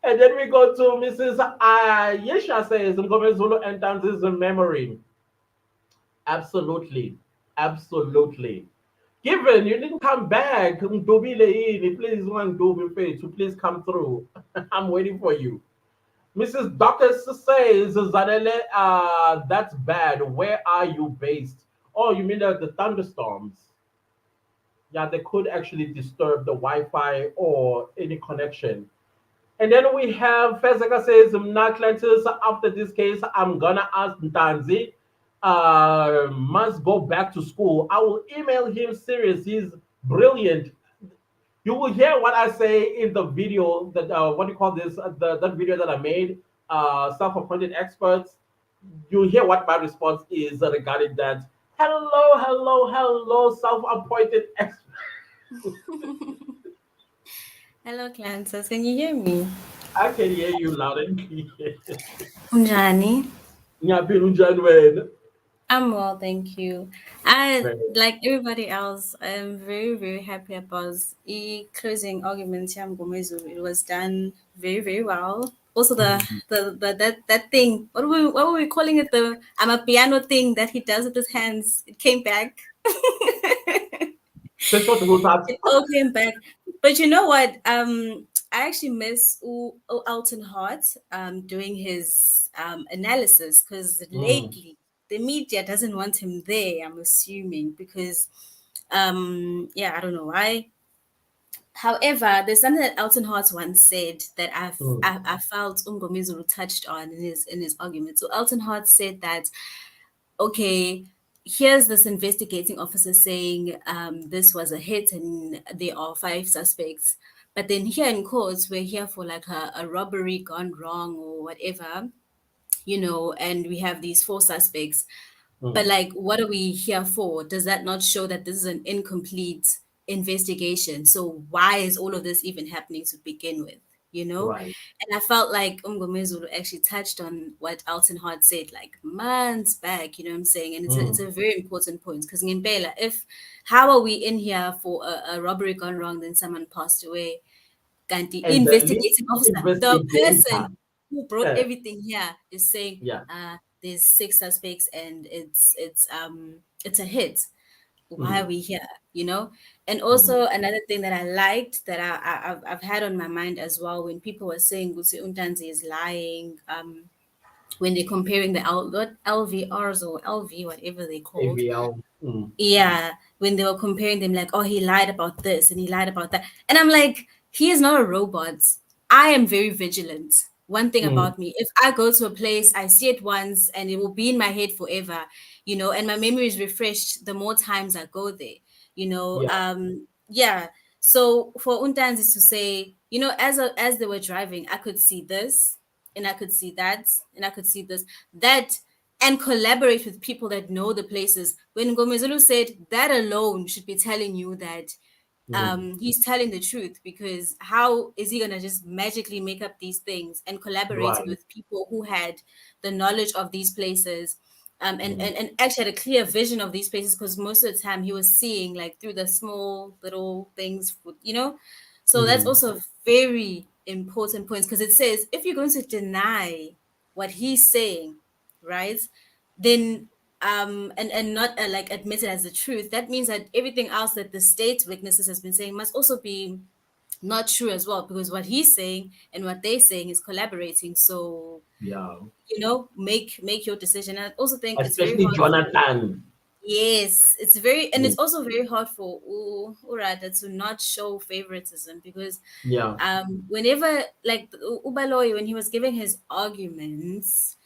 and then we go to Mrs. Ayesha says, Ngome Zulu and Ntanzi's memory. Absolutely. Absolutely. Given you didn't come back, Mdubile yini, please, Ndubi to please come through. I'm waiting for you. Mrs. Doctor says, Zanele, that's bad. Where are you based? Oh, you mean the thunderstorms? Yeah, they could actually disturb the Wi-Fi or any connection. And then we have Fezeka says, Atlantis, after this case, I'm gonna ask Ntanzi, must go back to school. I will email him serious. He's brilliant. You will hear what I say in the video that what do you call this? That video that I made, self-appointed experts. You hear what my response is regarding that. Hello, hello, hello, self-appointed expert. Hello, Clancy. Can you hear me? I can hear you loud and clear. Unjani? Ngiyaphila unjani wena? I'm well, thank you. I, Very like everybody else, I'm very, very happy about the closing argument. Yam Gomezu. It was done very, very well. Also, Mhm. that thing. What were we calling it? The I'm a piano thing that he does with his hands. It came back. Session goes out. It all came back. But you know what? I actually miss Alton Hart doing his analysis because Mm, lately the media doesn't want him there, I'm assuming, because yeah, I don't know why. However, there's something that Alton Hart once said that mm, I felt Ungomizuru touched on in his argument. So Alton Hart said that okay, here's this investigating officer saying this was a hit and there are five suspects. But then here in courts, we're here for like a robbery gone wrong or whatever, and we have these four suspects. But mm. like, what are we here for? Does that not show that this is an incomplete investigation? So why is all of this even happening to begin with? You know? Right. And I felt like Umgomezulu actually touched on what Alton Hart said like months back, you know what I'm saying? And it's Mm. a very important point because in Bela, if how are we in here for a robbery gone wrong, then someone passed away? Ganti And the lead investigating officer, the investigator. person who brought Uh, everything here is saying, yeah. there's six suspects and it's a hit. Why are Mm, we here? You know? And mm, also another thing that I liked that I've had on my mind as well when people were saying Gusi Untanzi is lying, when they're comparing the what LVRs or LV, whatever they called, AVL. Mm, yeah, when they were comparing them, like, oh, he lied about this and he lied about that. And I'm like, he is not a robot. I am very vigilant. One thing mm, about me, if I go to a place, I see it once and it will be in my head forever, and my memory is refreshed the more times I go there, yeah. yeah. So for Untanzi to say, as they were driving, I could see this and I could see that and I could see this, that and collaborate with people that know the places. When Ngomezulu said that alone should be telling you that Mm, he's telling the truth because how is he gonna just magically make up these things and collaborated right. with people who had the knowledge of these places and, Mm, and and actually had a clear vision of these places because most of the time he was seeing like through the small little things, so that's mm, also very important points because it says if you're going to deny what he's saying, right, then and not like admit it as the truth, that means that everything else that the state witnesses has been saying must also be not true as well, because what he's saying and what they're saying is collaborating. So Yeah. make your decision. And I also think it's very Especially hard for, Jonathan. yes, it's very, and Mm. it's also very hard for Urada to not show favoritism because Yeah. whenever like Ubaloy, when he was giving his arguments,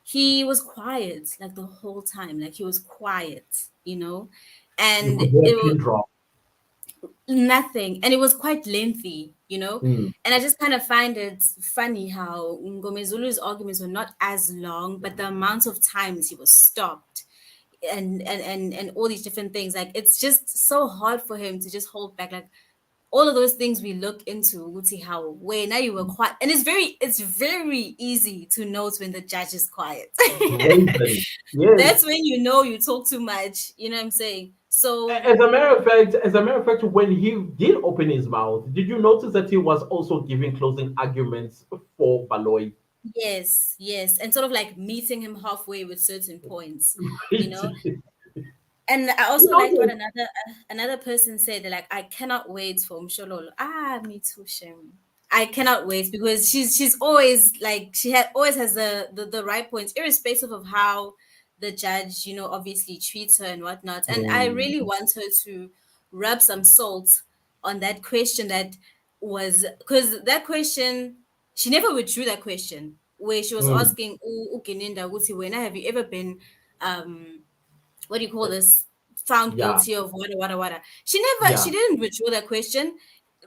he was quiet like the whole time, like he was quiet, You and could hear a it pin drop. nothing, and it was quite lengthy. Mm. And I just kind of find it funny how Ngomezulu's arguments were not as long, but the amount of times he was stopped and all these different things, like it's just so hard for him to just hold back, like all of those things we look into. We'll see how where now you were quiet, and it's very easy to note when the judge is quiet. Raven. Yes. That's when you know you talk too much, you know what I'm saying? So As a matter of fact, when he did open his mouth, did you notice that he was also giving closing arguments for Baloy? yes, yes, and sort of like meeting him halfway with certain points, you Right? know. And I You also liked what know, another person said. They're like, I cannot wait for Mshololo. Ah, me too, Shem. I cannot wait because she's always like always has the right points, irrespective of how the judge, obviously treats her and whatnot. And I mm, really want her to rub some salt on that question that was, because that question, she never withdrew that question where she was mm, asking Ugeninda Wuti, when have you ever been um what do you call this, found yeah, guilty of wada. She yeah, didn't withdraw that question.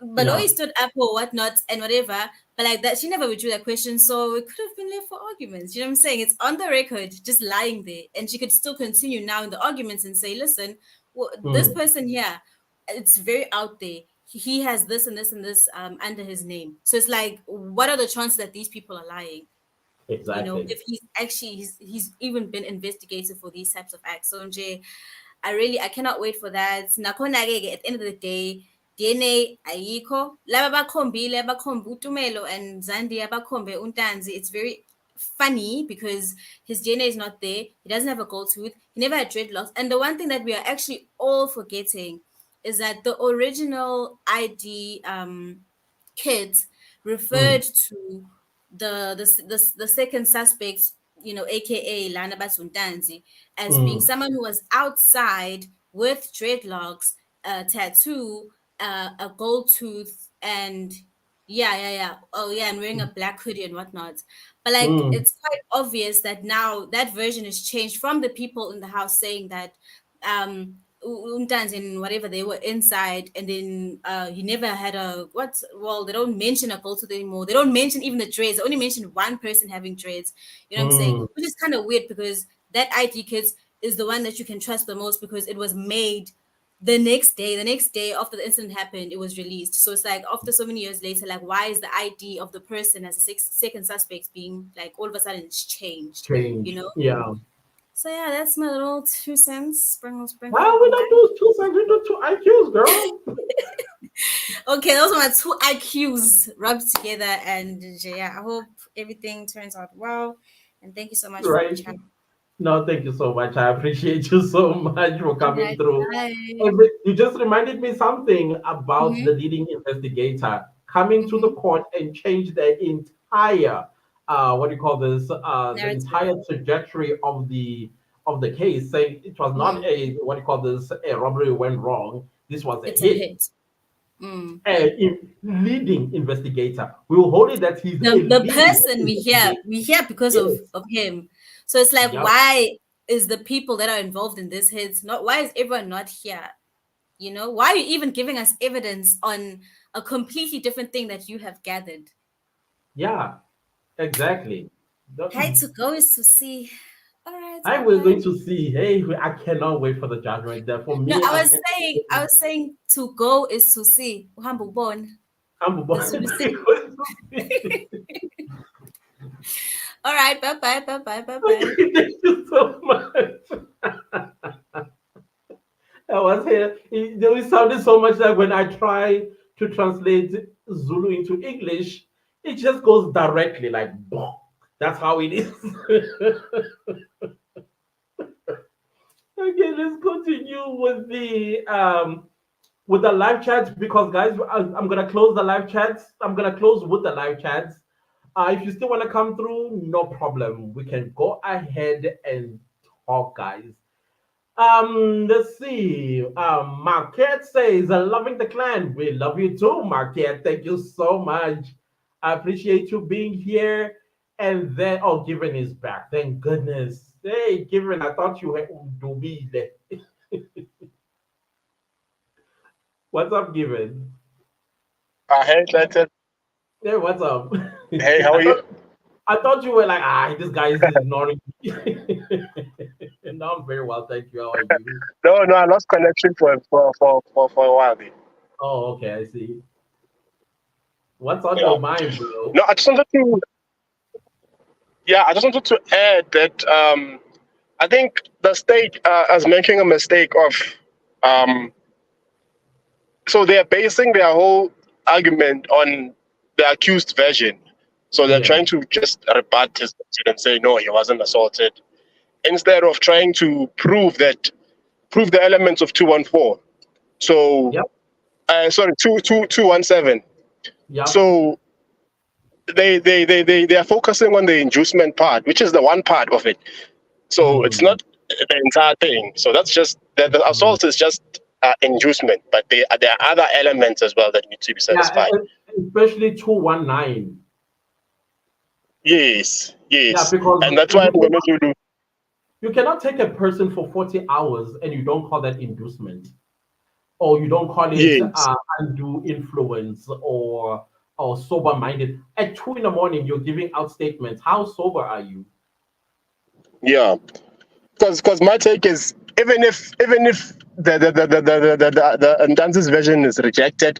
Baloy yeah. stood up or whatnot and whatever, but like that, she never withdrew that question. So it could have been left for arguments. You know what I'm saying? It's on the record, just lying there. And she could still continue now in the arguments and say, listen, well, this Mm, person here, it's very out there. He has this and this and this under his name. So it's like, what are the chances that these people are lying? exactly. If he's actually he's even been investigated for these types of acts. So nje, I cannot wait for that. Nakhona-ke at the end of the day, DNA ayikho. Laba bakhombile abakhombe uTumelo and Zandi abakhombe uNtanzi. It's very funny because his DNA is not there. He doesn't have a gold tooth. He never had dreadlocks. And the one thing that we are actually all forgetting is that the original ID kids Mm, referred to the second suspect, aka Lana Basuntanzi, as being mm, someone who was outside with dreadlocks, a tattoo, a gold tooth, and yeah. Oh yeah, and wearing a black hoodie and whatnot. But like, mm, it's quite obvious that now that version has changed from the people in the house saying that Umtans and whatever they were inside, and then he never had a what? Well, they don't mention a gold tooth anymore. They don't mention even the dreads. They only mention one person having dreads. You know what I'm saying? mm, Which is kind of weird because that ID kit is the one that you can trust the most because it was made the next day. The next day after the incident happened, it was released. So it's like after so many years later, like why is the ID of the person as a second suspect being like all of a sudden it's changed? You change. know? Yeah. So yeah, that's my little 2 cents sprinkled Well, we on don't that. do two cents, we do two IQs, girl. Okay, those are my two IQs rubbed together, and yeah, I hope everything turns out well. And thank you so much for the Right. chat. No, thank you so much. I appreciate you so much for All coming right, through. bye. You just reminded me something about the Mm-hmm, leading investigator coming to the mm-hmm. court and change the entire, what do you call this, the Narrative. entire trajectory of the case, saying it was not Mm-hmm. a, what do you call this, a robbery went wrong. This was a It's a hit. hit. Mm. Leading investigator. We will hold it that he's a The leading person investigator. we hear because Yes. of him. So it's like, Yep. why is the people that are involved in this hit not? Why is everyone not here? Why are you even giving us evidence on a completely different thing that you have gathered? Yeah. Exactly. Hey, to go is to see. All right, I bye we're bye. going to see. Hey, I cannot wait for the judgment. There for No, me, I was saying, to go is to see. Humble born. I'm The going Zulu say. to see. All right, bye bye, bye bye, bye bye. Thank you so much. I was here. It sounded so much like when I try to translate Zulu into English. it just goes directly like boom. That's how it is. Okay, let's continue with the live chats because guys, I'm gonna close the live chats. I'm gonna close with the live chats. If you still want to come through, no problem. We can go ahead and talk, guys. Let's see. Marquette says, loving the clan. We love you too, Marquette. Thank you so much. I appreciate you being here. And then, oh, Given is back. Thank goodness. Hey, Given, I thought you had Udubile. What's up, Given? Hey, Clinton. Hey, what's up? Hey, how I are you? thought I thought you were like, this guy is ignoring me. No, I'm very well, thank you. How are you? No, I lost connection for a while. Oh, okay, I see. What's on Yeah. your mind, bro? No, I just wanted to add that I think the state is making a mistake of um, so they're basing their whole argument on the accused version. So they're Yeah. trying to just rebut his version and say no, he wasn't assaulted, instead of trying to prove the elements of 214. So Yep. sorry, 217. Yep. So they are focusing on the inducement part, which is the one part of it. So it's Mm. not the entire thing. So that's just the Mm. assault is just inducement, but there are other elements as well that need to be Yeah, satisfied. especially 219. Yes, Yeah, yes, because and that's why I'm going to do. you cannot take a person for 40 hours and you don't call that inducement, or you don't call it Yes, undue influence or sober minded. At 2 in the morning, you're giving out statements. How sober are you? yeah, because my take is even if the Ntanzi's version is rejected,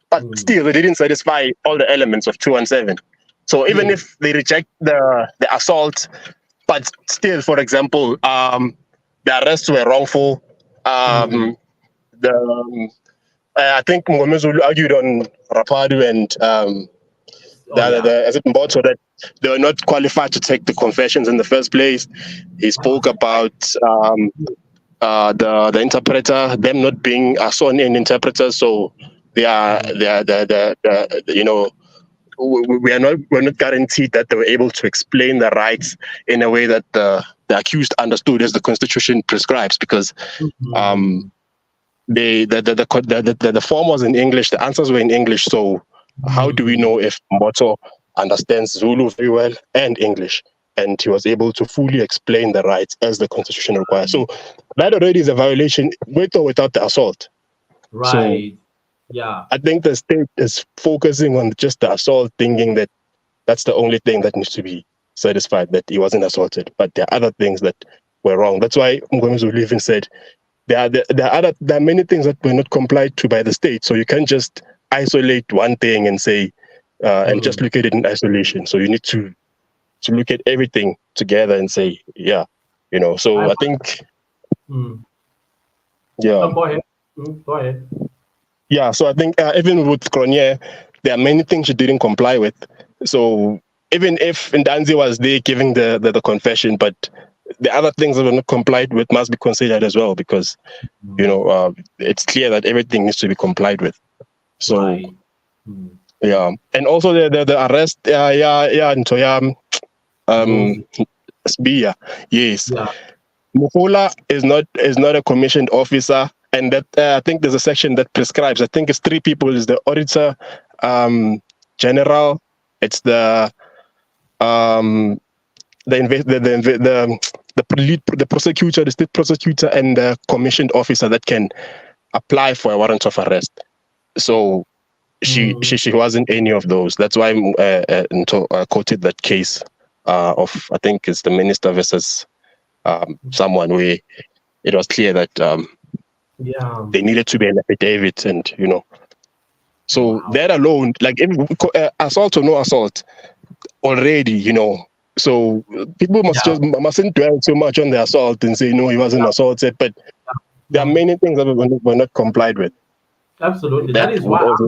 but Mm. still they didn't satisfy all the elements of 217. So even Yes. if they reject the assault, but still, for example, the arrests were wrongful. Mm. I think Ngomezulu argued on Rapadu and Oh yeah. as it Mboto that they were not qualified to take the confessions in the first place. He spoke about the interpreter, them not being a sworn in interpreters, so Mm. they are the you know we're not guaranteed that they were able to explain the rights in a way that the accused understood as the constitution prescribes, because um, Mhm. the form was in English, the answers were in English. So how do we Mhm. know if Mboto understands Zulu very well and English? And he was able to fully explain the rights as the constitution requires. So that already is a violation with or without the assault. So Right. Yeah. I think the state is focusing on just the assault, thinking that that's the only thing that needs to be satisfied, that he wasn't assaulted. But there are other things that were wrong. That's why Mgwemizu even said there are many things that were not complied to by the state. So you can't just isolate one thing and say and just Mm. look at it in isolation. So you need to look at everything together and say, yeah, I, So I think, mm. yeah, No, go ahead. Go ahead. yeah. So I think even with Cronje, there are many things she didn't comply with. So even if Ntanzi was there giving the confession, but the other things that were not complied with must be considered as well, because Mm. it's clear that everything needs to be complied with. So Right. Mm. yeah, and also the arrest, Ntoya, Muzi. Sibiya, yes, Yeah. Mukula is not a commissioned officer, and that I think there's a section that prescribes. I think it's three people: is the auditor general, it's um, the prosecutor, the state prosecutor, and the commissioned officer that can apply for a warrant of arrest. So Mm. she wasn't any of those. That's why I quoted that case of, I think it's the minister versus someone, where it was clear that Yeah. they needed to be an affidavit, and so Wow. that alone, like assault or no assault, already, So people Yeah. mustn't dwell so much on the assault and say no, he wasn't Yeah. assaulted, but there are Yeah. many things that were not complied with. Absolutely. That That is would why also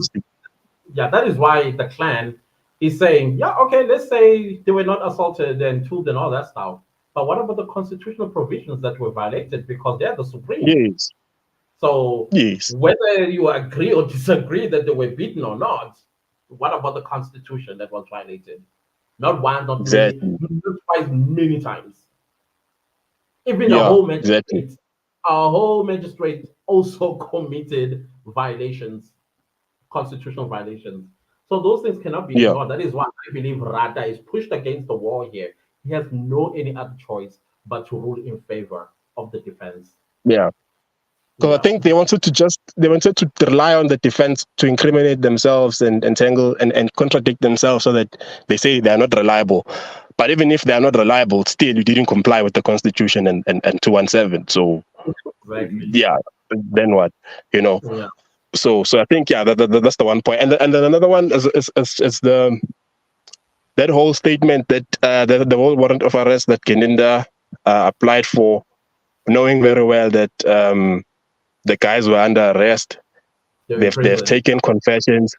that is why the clan He's saying, yeah, okay, let's say they were not assaulted and killed and all that stuff. But what about the constitutional provisions that were violated because they're the supreme? Yes. So Yes. whether you agree or disagree that they were beaten or not, what about the constitution that was violated? Not one, not many, Exactly. not twice, many times. Even a Yeah. whole Exactly. magistrate, a whole magistrate also committed violations, constitutional violations. So those things cannot be Yeah. ignored. That is why I believe Rada is pushed against the wall here. He has no any other choice but to rule in favor of the defense. Yeah. Because I Yeah, think they wanted to rely on the defense to incriminate themselves and entangle and contradict themselves so that they say they are not reliable. But even if they are not reliable, still you didn't comply with the constitution and 217. So exactly. yeah, then what? You know. Yeah, So I think yeah, that's the one point. And then another one is the that whole statement that the whole warrant of arrest that Keninda applied for, knowing very well that the guys were under arrest. they're in They've prison. taken confessions,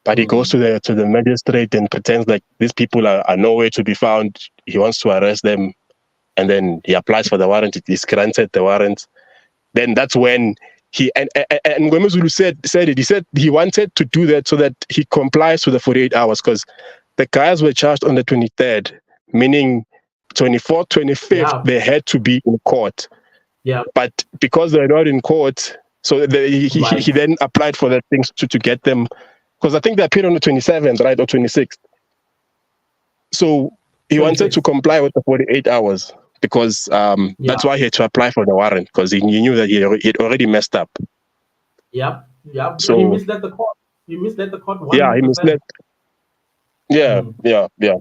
but he goes Mm. to the magistrate and pretends like these people are nowhere to be found. He wants to arrest them, and then he applies for the warrant. It is granted the warrant. Then that's when he and Ngweme Zulu said it. He said he wanted to do that so that he complies with the 48 hours because the guys were charged on the 23rd, meaning 24th, 25th Yeah, they had to be in court. yeah, But because they're not in court, so he right. then applied for the things to get them, because I think they appeared on the 27th, right, or 26th. So he wanted to 26. comply with the 48 hours because Yeah, that's why he had to apply for the warrant because he knew that he'd already messed up. yep, yep. He So misled the court. He misled the court yeah, he 100%. misled. Yeah, Mm. yeah, yeah.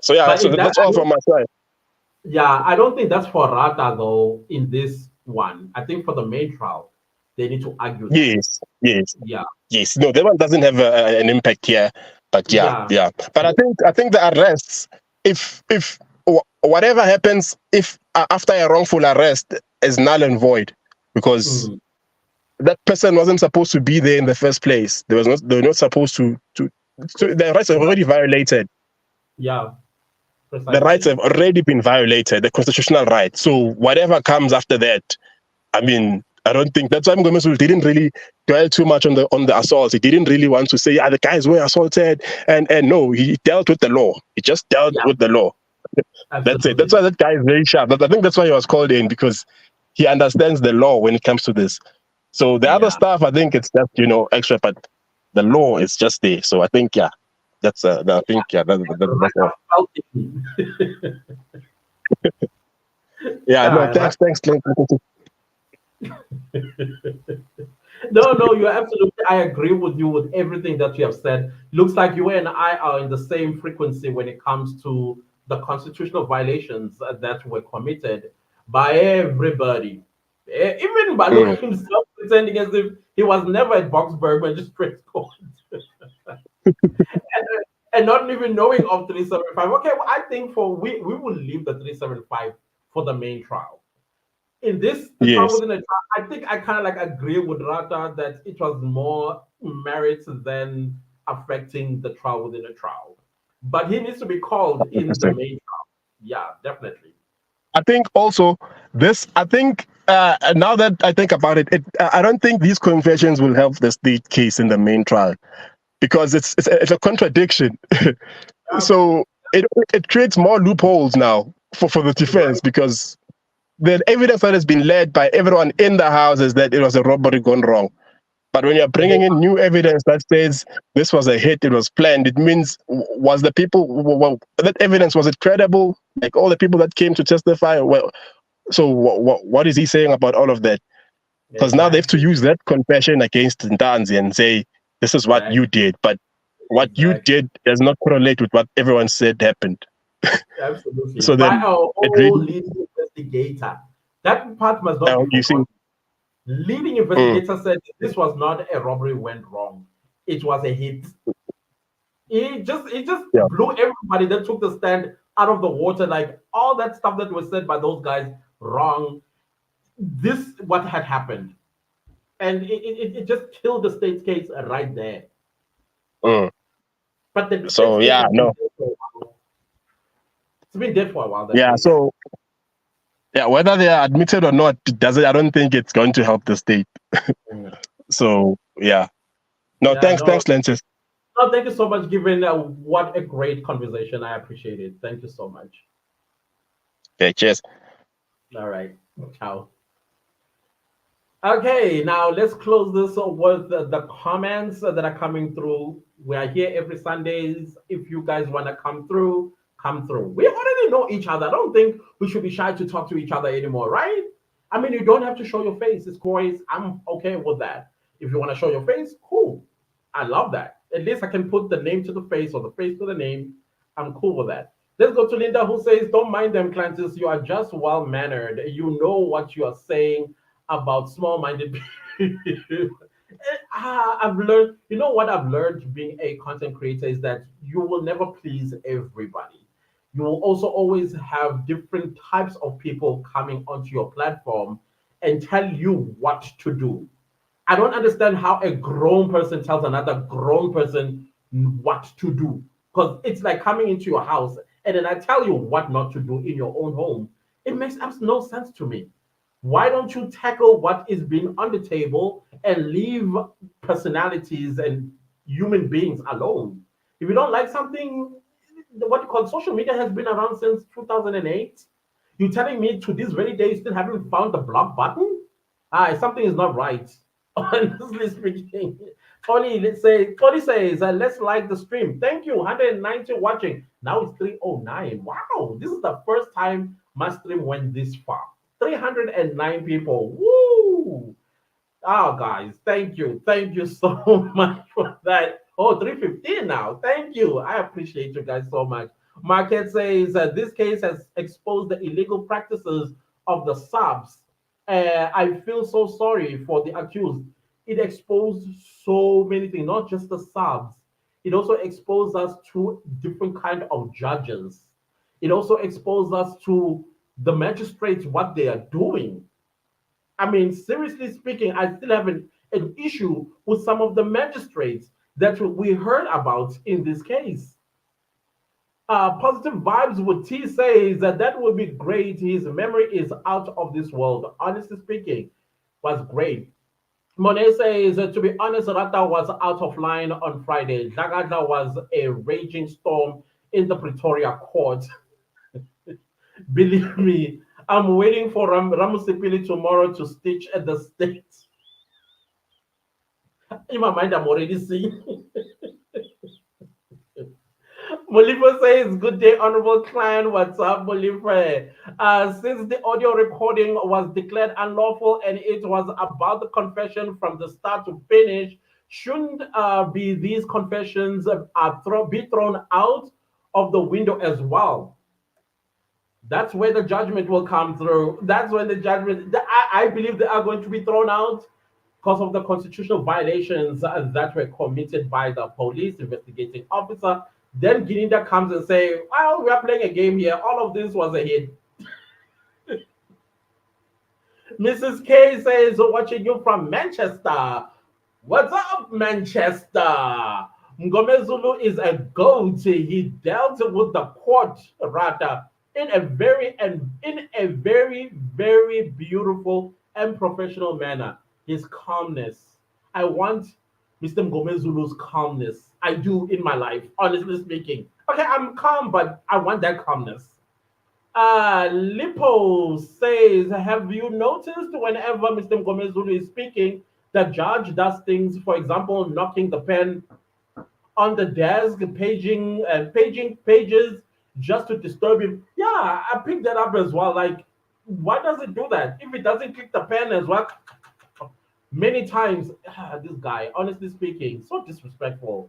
So yeah, But so in that, that's all from my side. yeah, I don't think that's for Rata though. In this one, I think for the main trial, they need to argue that. Yes, yes, Yeah, yes. No, that one doesn't have an impact here, but yeah, yeah, yeah. But I think the arrests, if whatever happens, if after a wrongful arrest, is null and void, because mm, that person wasn't supposed to be there in the first place. They were not supposed to their rights are right. already violated. Yeah, The rights precisely. have already been violated, the constitutional rights. So whatever comes after that, I mean, I don't think that's why Mgomesul didn't really dwell too much on the assault. He didn't really want to say, yeah, the guys were assaulted, and no, he dealt with the law. He just dealt Yeah, with the law. That's it. That's absolutely. why that guy is very sharp. I think that's why he was called in, because he understands the law when it comes to this. So the other Yeah. stuff, I think it's just extra, but the law is just there. So I think yeah, that's I think yeah, that's all. Rata felt it. Yeah, no, Yeah, thanks, Clint. no, no, you're absolutely. I agree with you with everything that you have said. Looks like you and I are in the same frequency when it comes to the constitutional violations that were committed by everybody. Even Mm, Baluk himself pretending as if he was never at Boxburg Magistrates Court. And not even knowing of 375. Okay, well, I think for we will leave the 375 for the main trial. In this trial yes, within a trial, I think I kind of like agree with Rata that it was more merit than affecting the trial within a trial. But he needs to be called in the 100%. main trial. Yeah, definitely. I think also this. I think now that I think about it, I don't think these confessions will help the state case in the main trial because it's a contradiction. Yeah, So it creates more loopholes now for the defense right. because the evidence that has been led by everyone in the house is that it was a robbery gone wrong. But when you're Yeah, bringing in new evidence that says this was a hit, it was planned, it means was the people, well, that evidence, was it credible? Like all the people that came to testify, well, so what is he saying about all of that? Because now they have to exactly. use that confession against Ntanzi and say, this is what you Exactly. did. But what you Exactly. did does not correlate with what everyone said happened. Absolutely. So By then a it really, whole leading investigator. That part must not be you see, forgotten. Leading mm, investigator said this was not a robbery went wrong. It was a hit. It just yeah, blew everybody that took the stand out of the water. Like all that stuff that was said by those guys wrong. This what had happened. And it just killed the state's case right there. mm, But the So defense case yeah, has been no, dead for a while. It's been dead for a while, that yeah. case. So yeah, whether they are admitted or not, it doesn't. I don't think it's going to help the state. Mm. So yeah, no, Yeah, no, thanks, Lenses. no, thank you so much, given what a great conversation. I appreciate it. Thank you so much. Okay, cheers. All right. Ciao. Okay, now let's close this with the comments that are coming through. We are here every Sundays. If you guys want to come through, come through. We already know each other. I don't think we should be shy to talk to each other anymore, right? I mean, you don't have to show your face. It's cool. I'm okay with that. If you want to show your face, cool. I love that. At least I can put the name to the face or the face to the name. I'm cool with that. Let's go to Linda, who says, "Don't mind them, Clancis. You are just well mannered. You know what you are saying about small-minded people." I've learned, you know what I've learned being a content creator is that you will never please everybody. You will also always have different types of people coming onto your platform and tell you what to do. I don't understand how a grown person tells another grown person what to do. Because it's like coming into your house and then I tell you what not to do in your own home. It makes no sense to me. Why don't you tackle what is being on the table and leave personalities and human beings alone? If you don't like something, what you call social media has been around since 2008. You're telling me to this very day you still haven't found the block button? Something is not right. Honestly speaking. Tony says, let's like the stream. Thank you. 190 watching. Now it's 309. Wow. This is the first time my stream went this far. 309 people. Woo! Oh, guys, thank you. Thank you so much for that. Oh, 315 now. Thank you. I appreciate you guys so much. Market says this case has exposed the illegal practices of the subs. I feel so sorry for the accused. It exposed so many things, not just the subs. It also exposed us to different kind of judges. It also exposed us to the magistrates, what they are doing. I mean, seriously speaking, I still have an issue with some of the magistrates that we heard about in this case. Positive vibes with T says that would be great. His memory is out of this world. Honestly speaking, was great. Monet says, to be honest, Rata was out of line on Friday. Jagada was a raging storm in the Pretoria court. Believe me, I'm waiting for Ramusipili tomorrow to stitch at the state. In my mind, I'm already seeing. Molifa says, "Good day, honorable client. What's up, Molifa? Since the audio recording was declared unlawful and it was about the confession from the start to finish, shouldn't be these confessions be thrown out of the window as well? That's where the judgment will come through. That's when the judgment, I believe they are going to be thrown out because of the constitutional violations that were committed by the police investigating officer. Then Gininda comes and say, well, we are playing a game here. All of this was a hit. Mrs. K says, watching you from Manchester. What's up, Manchester? Ngomezulu is a goat. He dealt with the court rather in a very very beautiful and professional manner. His calmness. I want Mr. Ngomezulu's calmness. I do in my life, honestly speaking. Okay, I'm calm, but I want that calmness. Lipo says, have you noticed whenever Mr. Ngomezulu is speaking, the judge does things, for example, knocking the pen on the desk, paging pages just to disturb him? Yeah, I picked that up as well. Like, why does it do that? If it doesn't click the pen as well, many times, this guy, honestly speaking, so disrespectful.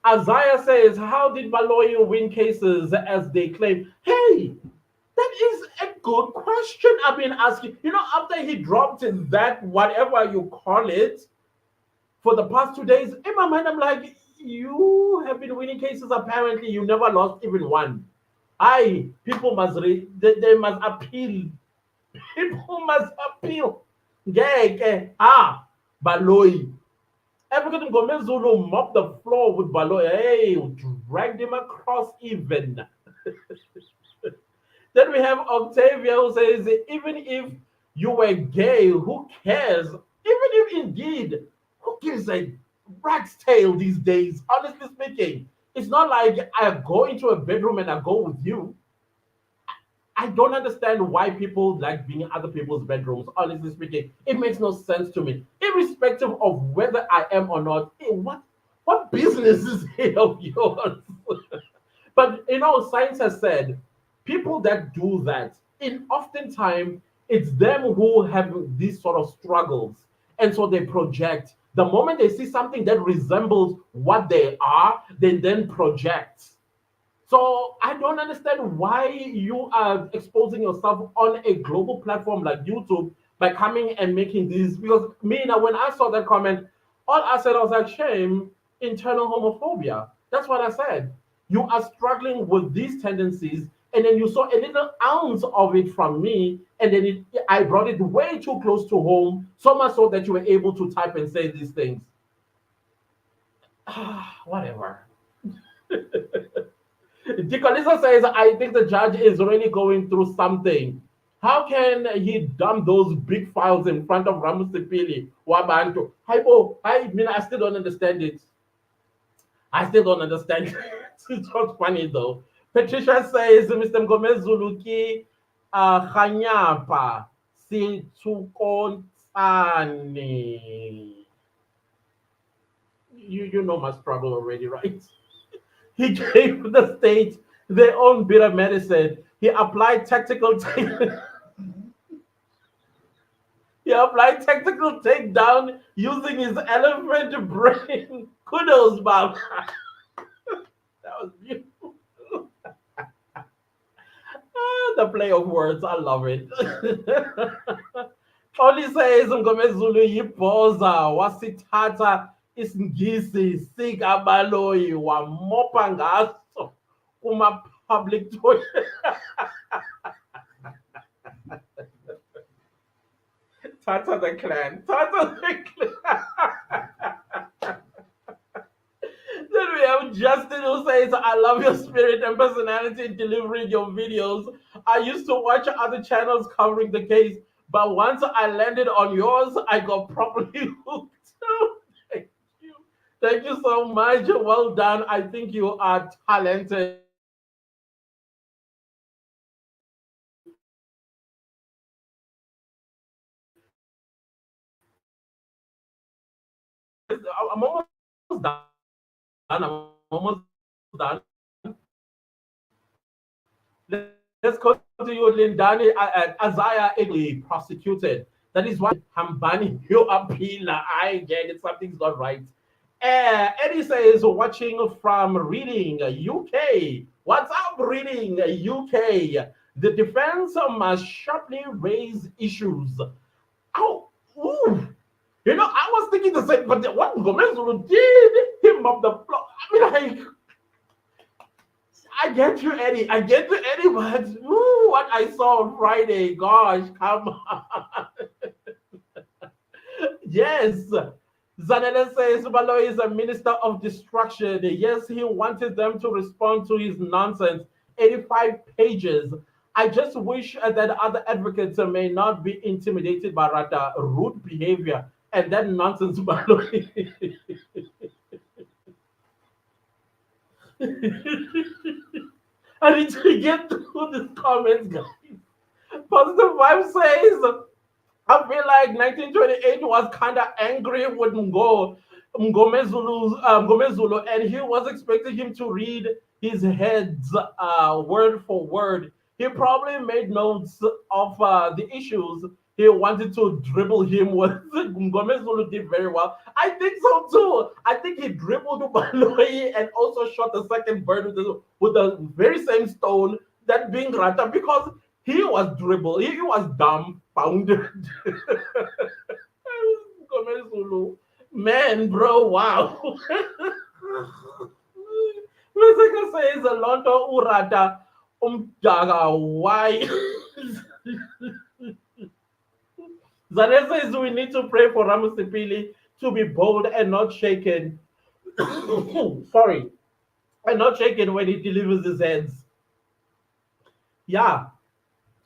Isaiah says, how did Maloyo win cases as they claim? Hey, that is a good question I've been asking. You know, after he dropped that, whatever you call it, for the past 2 days, in my mind, I'm like, you have been winning cases. Apparently, you never lost even one. People must they must appeal. People must appeal. Yeah, yeah. Baloy. Advocate Ngomezulu mopped the floor with Baloyi. Hey, dragged him across even. Then we have Octavia who says, even if you were gay, who cares? Even if indeed, who gives a rat's tail these days? Honestly speaking, it's not like I go into a bedroom and I go with you. I don't understand why people like being in other people's bedrooms. Honestly speaking, it makes no sense to me. Irrespective of whether I am or not, what business is it of yours? But science has said people that do that, in oftentimes it's them who have these sort of struggles, and so they project. The moment they see something that resembles what they are, they then project. So I don't understand why you are exposing yourself on a global platform like YouTube by coming and making these. Because me now, when I saw that comment, all I said, I was like, shame, internal homophobia. That's what I said. You are struggling with these tendencies, and then you saw a little ounce of it from me, and then I brought it way too close to home, so much so that you were able to type and say these things. Whatever. Dicolisa says, I think the judge is really going through something. How can he dump those big files in front of Ramusipili? Wabantu. I mean, I still don't understand it. I still don't understand it. It's not funny though. Patricia says, Mr. Gomez Zuluki, Hanyapa, Situkontani. You know my struggle already, right? He gave the state their own bitter medicine. He applied tactical he applied tactical takedown using his elephant brain. Kudos, Bob. That was beautiful. The play of words, I love it. Only says Ngomezulu yipoza wasithatha isingisi sikabaloyi wamopa ngaso kuma public toilet. Tata the clan. Tata the clan. Then we have Justin who says, I love your spirit and personality in delivering your videos. I used to watch other channels covering the case, but once I landed on yours, I got properly hooked. Thank you. Thank you so much. Well done. I think you are talented. I'm almost done. I'm almost done. Let's continue. Lindani Isaiah prosecuted. That is why Hambani you appeal. I get it. Something's not right. Eddie says watching from Reading UK. What's up, Reading UK? The defense must sharply raise issues. Oh, ooh. I was thinking the same, but what Gomez did him up the floor. I mean, I get you, Eddie. I get you, Eddie, but what I saw on Friday, gosh, come on. Yes. Zanele says Balo is a minister of destruction. Yes, he wanted them to respond to his nonsense. 85 pages. I just wish that other advocates may not be intimidated by Rata rude behavior and that nonsense, Balo. I need to get through these comments, guys. Positive Vibe says, I feel like 1928 was kind of angry with Ngomezulu, and he was expecting him to read his heads word for word. He probably made notes of the issues he wanted to dribble him with. Ngomezulu did very well. I think so too. I think he dribbled Baloyi and also shot the second bird with the very same stone, that being Rata, because he was dribbled. He was dumbfounded. Gomezulu. Man, bro, wow. Meseka says Lonto Urata Umdaga. Why? Zanessa says we need to pray for Ramusipili to be bold and not shaken. Sorry, and not shaken when he delivers his heads. Yeah,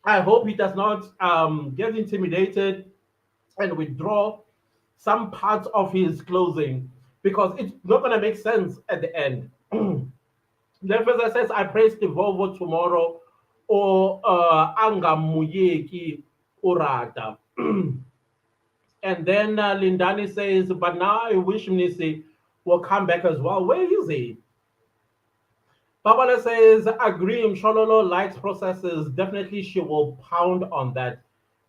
I hope he does not get intimidated and withdraw some parts of his closing because it's not going to make sense at the end. Therefore, says, I praise the Volvo tomorrow or Angamuyeki Urata. And then Lindani says, but now I wish Mnisi will come back as well. Where is he? Babala says, agree, Mshololo likes processes. Definitely she will pound on that.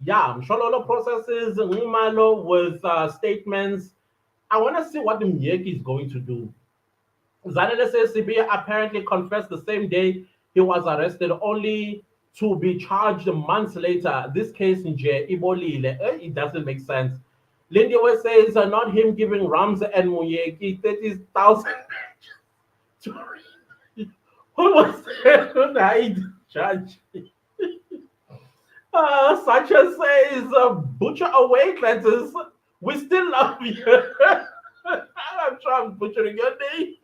Yeah, Mshololo processes Ngumalo with statements. I want to see what the Myeki is going to do. Zanele says Sibiya apparently confessed the same day he was arrested, only to be charged months later. This case in J. Ibolile, it doesn't make sense. Lindy West says not him giving Rams and Muyeki 30,000 to what was the judge? Sacha says, butcher away, Cletus. We still love you. I'm sure I'm butchering your name.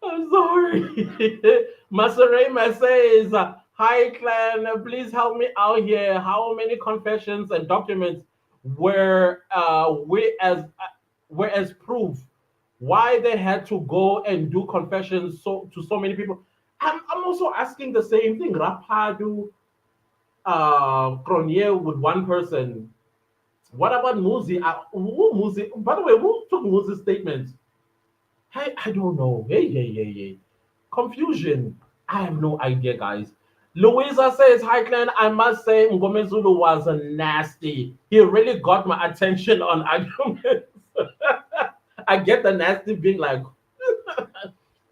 I'm sorry. Masarema says, hi, clan. Please help me out here. How many confessions and documents were were as proof? Why they had to go and do confessions to so many people? I'm also asking the same thing. Rapadu, Cronier with one person. What about Muzi? Who Muzi? By the way, who took Muzi's statements? I don't know. Hey. Confusion. I have no idea, guys. Louisa says, hi, clan. I must say, Ngomezulu was nasty. He really got my attention on arguments. I get the nasty being like,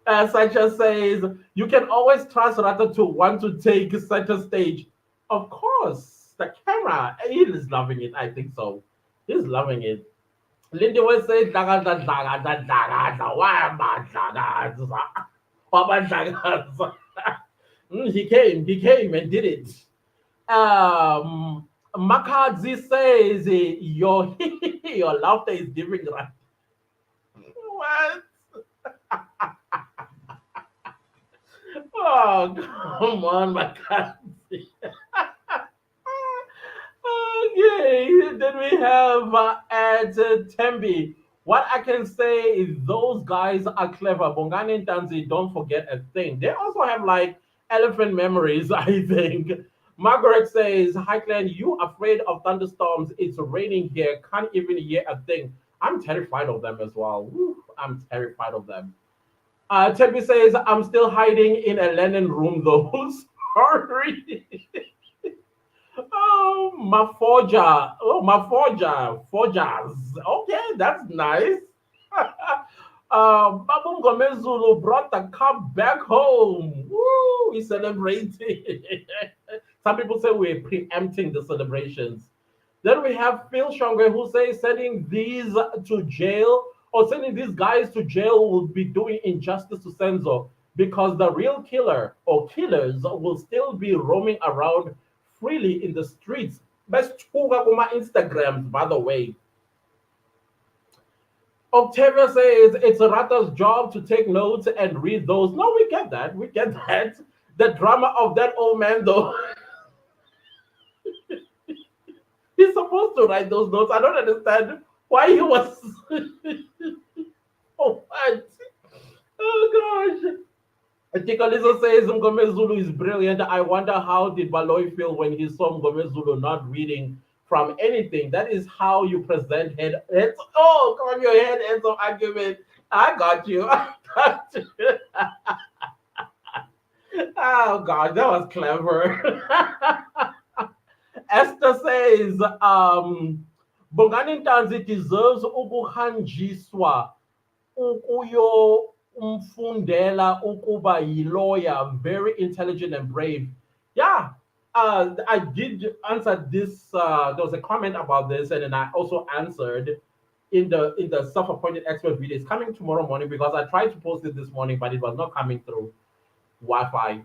Sacha says, you can always trust Rata to want to take such a stage. Of course, the camera, he is loving it. I think so. He's loving it. Lindy West says, daga, da, daga, da, daga, da, why am I daga, da, Papa daga, da. He came and did it. Makazi says, your, your laughter is giving right. What? Oh, come on, Makazi. Okay, then we have at Tembi. What I can say is those guys are clever. Bongani and Ntanzi don't forget a thing. They also have like elephant memories, I think. Margaret says, hi clan, you afraid of thunderstorms? It's raining here. Can't even hear a thing. I'm terrified of them as well. Woo, I'm terrified of them. Tembi says, I'm still hiding in a Lennon room though. Sorry. Oh, my forger. Oh, my forger. Forgers. Okay, that's nice. Babu Gomezulu brought the cup back home. Woo, we celebrating. Some people say we're preempting the celebrations. Then we have Phil Shongwe who says sending these to jail or sending these guys to jail will be doing injustice to Senzo because the real killer or killers will still be roaming around freely in the streets. Best my Instagrams, by the way. Octavia says it's Rata's job to take notes and read those. No, we get that. We get that. The drama of that old man, though. He's supposed to write those notes. I don't understand why he was. Oh, what? Oh, gosh. Tikalizo says Ngome Zulu is brilliant. I wonder how did Baloy feel when he saw Ngome Zulu not reading from anything. That is how you present heads. Oh, come on, your heads of argument. I got you. I got you. Oh God, that was clever. Esther says, Bongani Ntanzi deserves ukuhanjiswa ukuyo umfundela ukuba lawyer, very intelligent and brave. Yeah, I did answer this. There was a comment about this, and then I also answered in the self-appointed expert video. It's coming tomorrow morning because I tried to post it this morning, but it was not coming through Wi-Fi.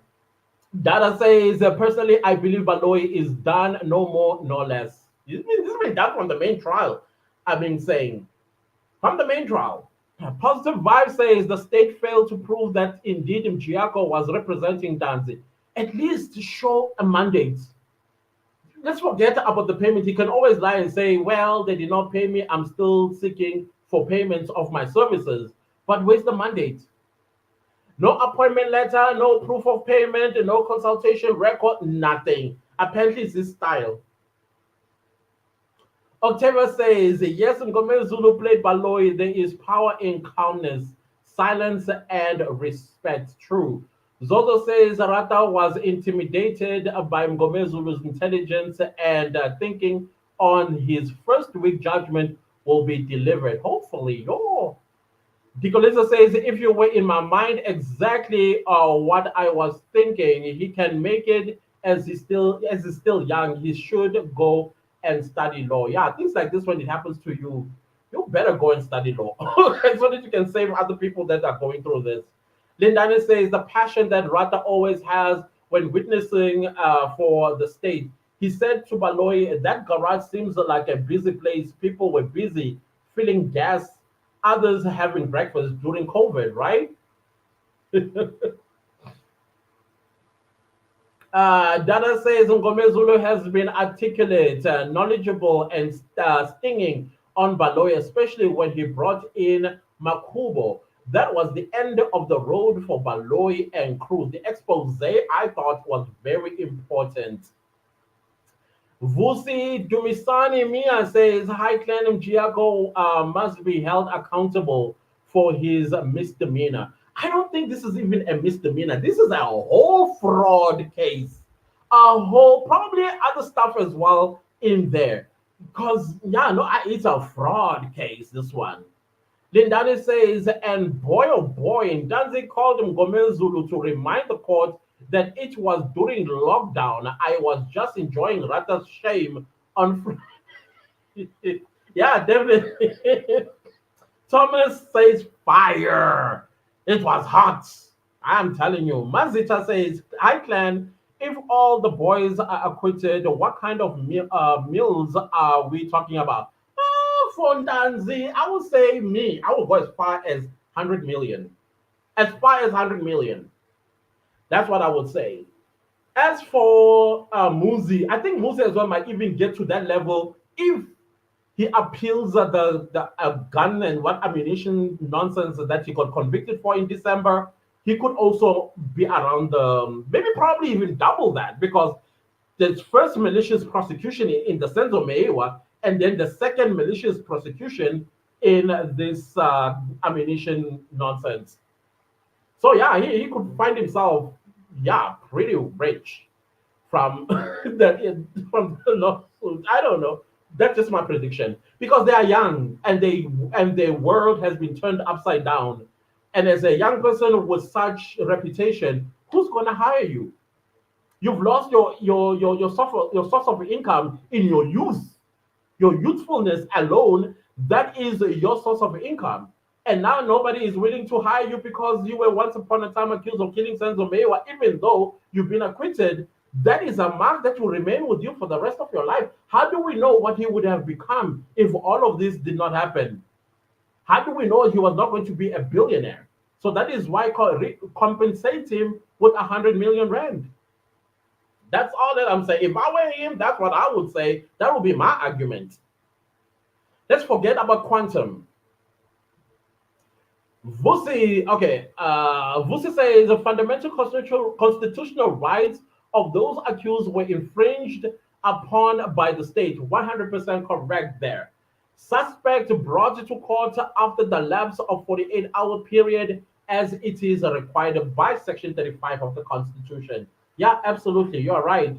Data says, personally, I believe Baloy is done, no more, no less. This has been done from the main trial. I've been saying from the main trial. Positive Vibe says the state failed to prove that indeed Mjiako was representing Ntanzi. At least show a mandate. Let's forget about the payment. He can always lie and say, well, they did not pay me. I'm still seeking for payments of my services. But where's the mandate? No appointment letter, no proof of payment, no consultation record, nothing. Apparently, it's his style. Octavia says, yes, Ngome Zulu played Baloy. There is power in calmness, silence, and respect. True. Zozo says Rata was intimidated by Ngome Zulu's intelligence and thinking on his first week judgment will be delivered. Hopefully. Oh, Dicolisa says, if you were in my mind exactly what I was thinking, he can make it as he's still young. He should go and study law. Yeah, things like this when it happens to you, you better go and study law so that you can save other people that are going through this. Lindane says the passion that Rata always has when witnessing for the state. He said to Baloy, that garage seems like a busy place. People were busy filling gas, others having breakfast during COVID, right? Dada says Ngome Zulu has been articulate, knowledgeable, and stinging on Baloy, especially when he brought in Makubo. That was the end of the road for Baloy and crew. The expose, I thought, was very important. Vusi Dumisani Mia says High Clan Mjiago must be held accountable for his misdemeanor. I don't think this is even a misdemeanor. This is a whole fraud case. A whole, probably other stuff as well in there. Because, yeah, no, it's a fraud case, this one. Lindani says, and boy oh boy, Ntanzi called him Gomez Zulu to remind the court that it was during lockdown. I was just enjoying Rata's shame on. Yeah, definitely. Thomas says, fire. It was hot. I'm telling you. Mazita says, Hi, clan. If all the boys are acquitted, what kind of meals are we talking about? For Ntanzi, I would say me. I would go as far as 100 million. As far as 100 million. That's what I would say. As for Muzi, I think Muzi as well might even get to that level if he appeals the gun and what ammunition nonsense that he got convicted for in December. He could also be around the maybe probably even double that because there's first malicious prosecution in the sense of Maewa, and then the second malicious prosecution in this ammunition nonsense. So yeah, he could find himself yeah pretty rich from the lawsuit. I don't know. That's just my prediction because they are young and their world has been turned upside down. And as a young person with such reputation, who's gonna hire you? You've lost your source of income in your youth, your youthfulness alone. That is your source of income. And now nobody is willing to hire you because you were once upon a time accused of killing Senzo Mewa, even though you've been acquitted. That is a mark that will remain with you for the rest of your life. How do we know what he would have become if all of this did not happen? How do we know he was not going to be a billionaire? So that is why compensate him with 100 million rand. That's all that I'm saying. If I were him, that's what I would say. That would be my argument. Let's forget about quantum. Vusi, okay. Vusi says the fundamental constitutional rights of those accused were infringed upon by the state. 100% correct there. Suspect brought to court after the lapse of 48-hour period as it is required by Section 35 of the Constitution. Yeah, absolutely. You're right.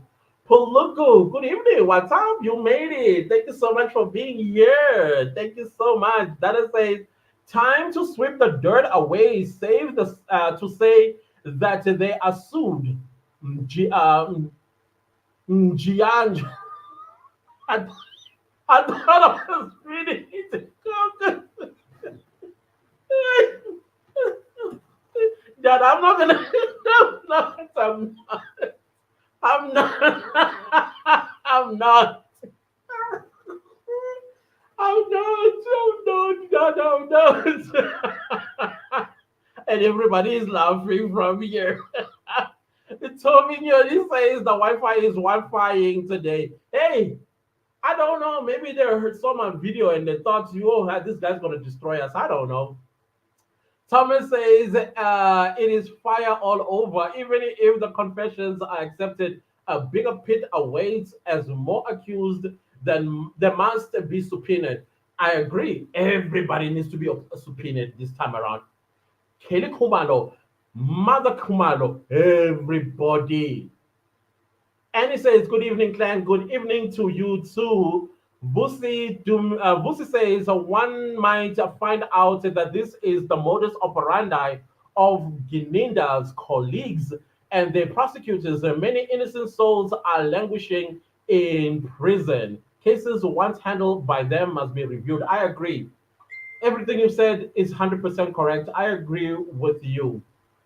Puluku, good evening. What's up? You made it. Thank you so much for being here. Thank you so much. That is a time to sweep the dirt away. Save the to say that they are sued. Jiang, I, I thought I was reading it. Dad, I'm not gonna. I'm not. I'm not. I'm not. I'm not. Oh no, no, no, no, no. And everybody is laughing from here. Tommy says the Wi-Fi is Wi-Fiing today. Hey, I don't know. Maybe they heard some video and they thought, oh, this guy's gonna destroy us. I don't know. Thomas says it is fire all over. Even if the confessions are accepted, a bigger pit awaits as more accused than there must be subpoenaed. I agree. Everybody needs to be subpoenaed this time around. Kelly Kumalo, Mother Kumalo, everybody. And he says, good evening, clan. Good evening to you too. Busi says one might find out that this is the modus operandi of Gininda's colleagues and their prosecutors. Many innocent souls are languishing in prison. Cases once handled by them must be reviewed. I agree. Everything you said is 100% correct. I agree with you.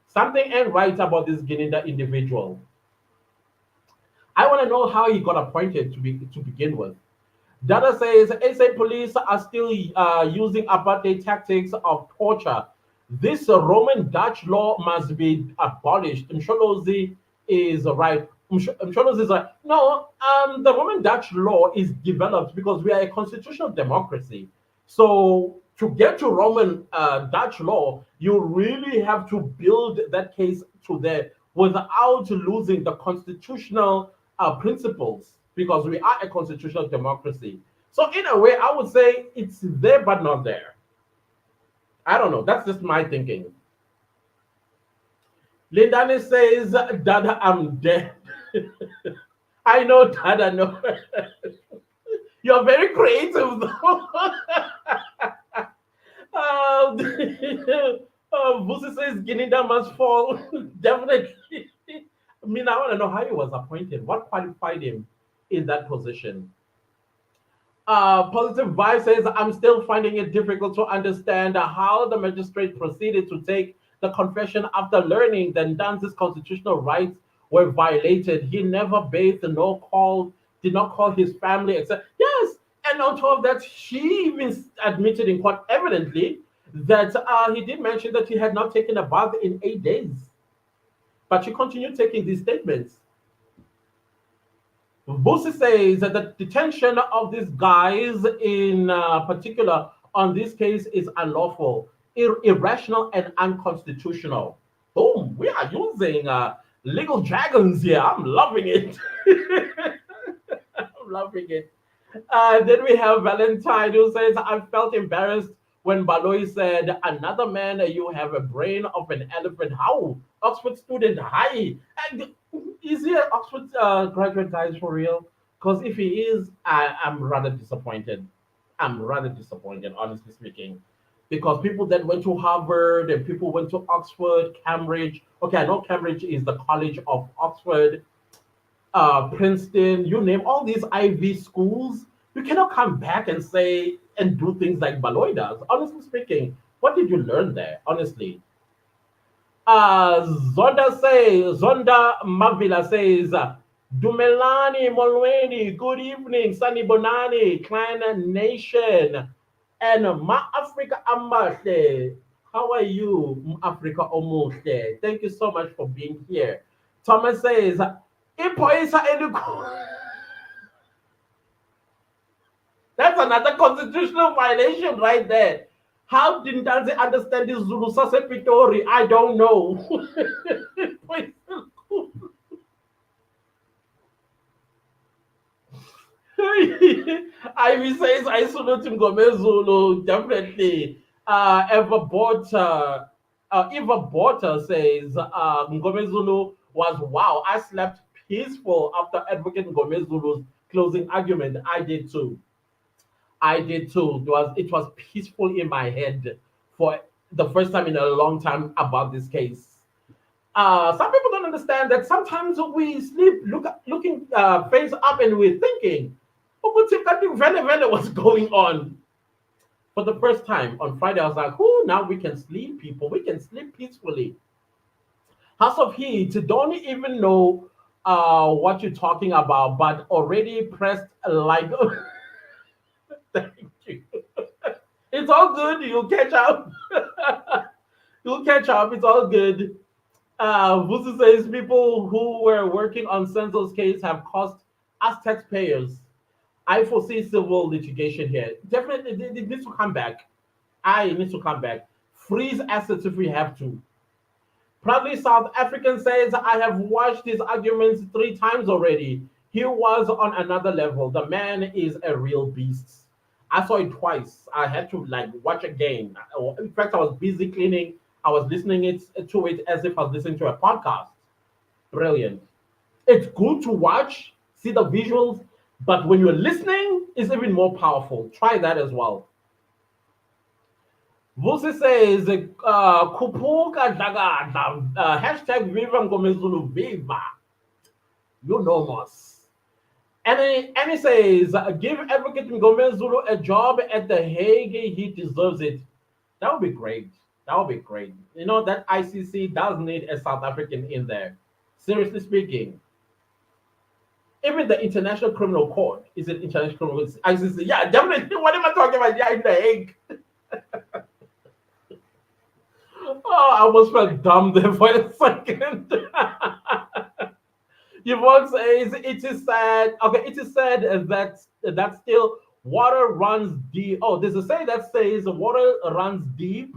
Something ain't right about this Gininda individual. I want to know how he got appointed to begin with. Data says SA police are still using apartheid tactics of torture. This Roman Dutch law must be abolished. Msholozi is right. Msholozi is right. No, the Roman Dutch law is developed because we are a constitutional democracy. So to get to Roman Dutch law, you really have to build that case to there without losing the constitutional principles because we are a constitutional democracy. So in a way, I would say it's there but not there. I don't know. That's just my thinking. Lindani says, Dada, I'm dead. I know, Dada, no. You're very creative, though. Vusi says, Guinea must fall. Definitely. I mean, I want to know how he was appointed. What qualified him in that position? Positive Vibe says, I'm still finding it difficult to understand how the magistrate proceeded to take the confession after learning that Ntanzi's constitutional rights were violated. He never bathed, nor called, did not call his family, etc. Yes, and on top of that, she even admitted in court evidently that he did mention that he had not taken a bath in 8 days. But she continued taking these statements. Busi says that the detention of these guys in particular on this case is unlawful, irrational, and unconstitutional. Boom, we are using legal dragons here. I'm loving it. I'm loving it. Then we have Valentine who says, I felt embarrassed when Baloi said, another man, you have a brain of an elephant. How? Oxford student, hi. And is he an Oxford graduate, guys, for real? Because if he is, I'm rather disappointed. I'm rather disappointed, honestly speaking. Because people that went to Harvard and people went to Oxford, Cambridge. Okay, I know Cambridge is the college of Oxford, Princeton, you name all these Ivy schools. You cannot come back and say and do things like Baloy does. Honestly speaking, what did you learn there? Honestly, Zonda Mavila says, Dumelani Molweni, good evening, Sunny Bonani, Clan Nation, and Ma Africa Amahle. How are you, Africa Omushe? Thank you so much for being here. Thomas says, Ipoisa Eluku. That's another constitutional violation right there. How did Ntanzi understand this Zulu Sasepitori? I don't know. Ivy says, I salute Ngome Zulu, definitely. Eva Bota says, Ngome Zulu was wow. I slept peaceful after Advocate Ngome Zulu's closing argument. I did too. I did too. It was peaceful in my head for the first time in a long time about this case. Some people don't understand that sometimes we sleep looking face up and we're thinking, what's going on? For the first time on Friday, I was like, oh, now we can sleep, people. We can sleep peacefully. House of Heat, don't even know what you're talking about, but already pressed like. Thank you. it's all good. You'll catch up. You'll catch up. It's all good. Vusi says people who were working on Senzo's case have cost us taxpayers. I foresee civil litigation here. Definitely, it needs to come back. I need to come back. Freeze assets if we have to. Proudly South African says, I have watched his arguments 3 times already. He was on another level. The man is a real beast. I saw it twice. I had to like watch again. In fact, I was busy cleaning. I was listening to it as if I was listening to a podcast. Brilliant. It's good to watch, see the visuals, but when you're listening, it's even more powerful. Try that as well. Vusi says, Kupuka Dagada, hashtag Viva Ngomezulu Viva. You know us. And he says, give Advocate Ngomezulu a job at the Hague. He deserves it. That would be great. That would be great. You know, that ICC does need a South African in there. Seriously speaking. Even the International Criminal Court is an international criminal ICC. Yeah, definitely. What am I talking about? Yeah, in the Hague. Oh, I almost felt dumb there for a second. Yvonne says it is sad. Okay, it is sad that still water runs deep. Oh, there's a saying that says water runs deep.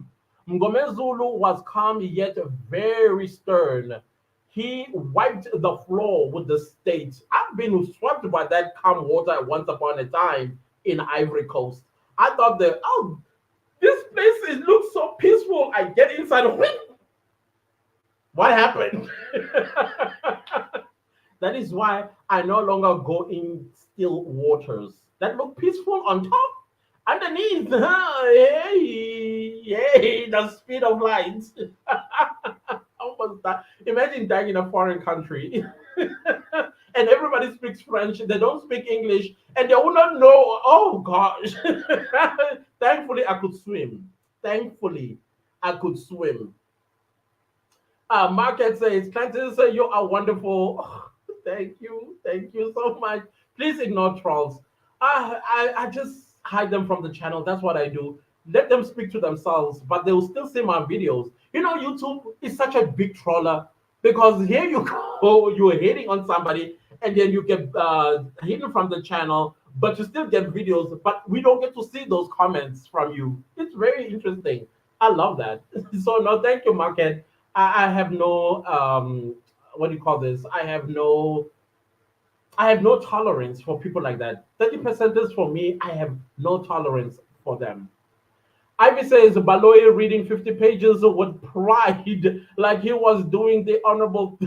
Mgomezulu was calm yet very stern. He wiped the floor with the state. I've been swept by that calm water once upon a time in Ivory Coast. I thought that, oh, this place looks so peaceful. I get inside. What happened? That is why I no longer go in still waters that look peaceful on top. Underneath, hey, hey, the speed of light. Almost die. Imagine dying in a foreign country and everybody speaks French, they don't speak English, and they will not know. Oh gosh. Thankfully, I could swim. Thankfully, I could swim. Market says, Clancy, say you are wonderful. Oh, thank you. Thank you so much. Please ignore trolls. I just hide them from the channel. That's what I do. Let them speak to themselves, but they will still see my videos. You know, YouTube is such a big troller because here you go, you're hating on somebody, and then you get hidden from the channel, but you still get videos, but we don't get to see those comments from you. It's very interesting. I love that. So no, thank you, Market. I have no what do you call this? I have no tolerance for people like that. 30% is for me. I have no tolerance for them. Ivy says Baloy reading 50 pages with pride, like he was doing the honorable.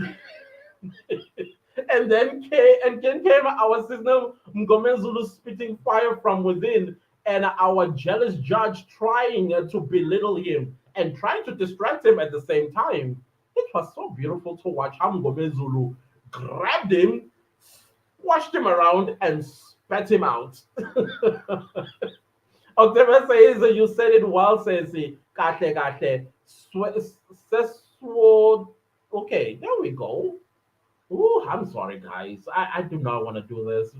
And then Ken came our sister Mgomezulu spitting fire from within, and our jealous judge trying to belittle him and trying to distract him at the same time. It was so beautiful to watch how Mgomezulu grabbed him, washed him around, and spat him out. Octavia says, you said it well, says he. Kate, kate. Okay, there we go. Oh, I'm sorry, guys. I do not want to do this.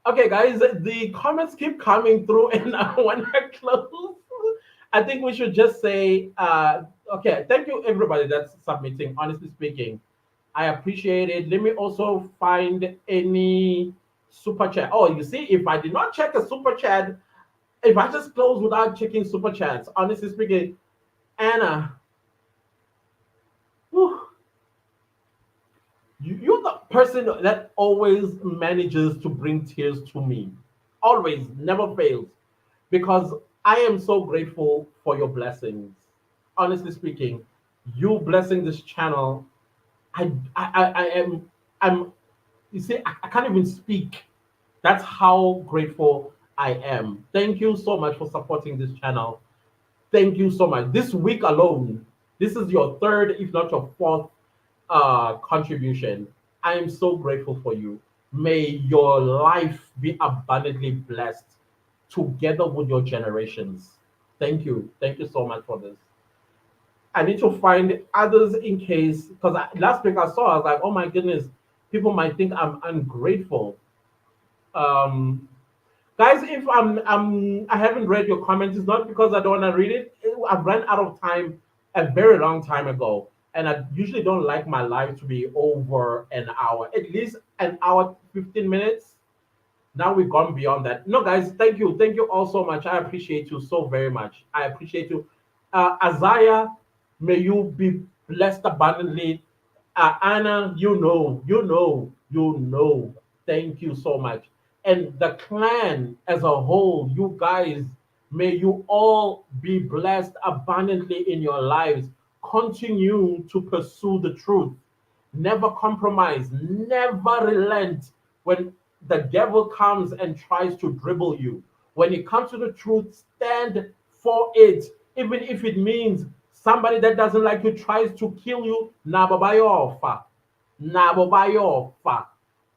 Okay, guys, the comments keep coming through, and when I close, I think we should just say, okay, thank you, everybody that's submitting. Honestly speaking, I appreciate it. Let me also find any super chat. Oh, you see, if I did not check a super chat, if I just close without checking super chats, honestly speaking, Anna, whew, you're the person that always manages to bring tears to me. Always, never fails. Because I am so grateful for your blessings. Honestly speaking, you blessing this channel, I am, I'm, you see, I can't even speak. That's how grateful I am. Thank you so much for supporting this channel. Thank you so much. This week alone, this is your third, if not your fourth contribution. I am so grateful for you. May your life be abundantly blessed together with your generations. Thank you. Thank you so much for this. I need to find others in case, because last week I saw, I was like, oh my goodness, people might think I'm ungrateful. Um, Guys, if I haven't read your comments, it's not because I don't want to read it. I've run out of time a very long time ago, and I usually don't like my life to be over an hour, at least an hour 15 minutes. Now we've gone beyond that. No, guys, thank you all so much. I appreciate you so very much. I appreciate you, Isaiah. May you be blessed abundantly. Anna, you know. Thank you so much. And the clan as a whole, you guys, may you all be blessed abundantly in your lives. Continue to pursue the truth. Never compromise, never relent when the devil comes and tries to dribble you. When it comes to the truth, stand for it, even if it means somebody that doesn't like you tries to kill you. Nababayofa. Nababayofa.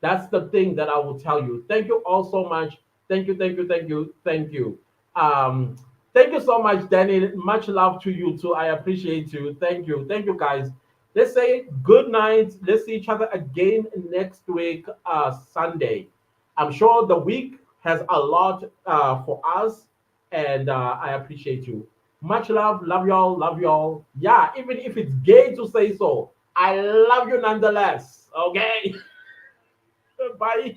That's the thing that I will tell you. Thank you all so much. Thank you. Um, Thank you so much, Danny. Much love to you too. I appreciate you. Thank you, guys. Let's say good night. Let's see each other again next week, Sunday. I'm sure the week has a lot for us, and I appreciate you. Much love. Love y'all. Love y'all. Yeah, even if it's gay to say so, I love you nonetheless. Okay. Bye.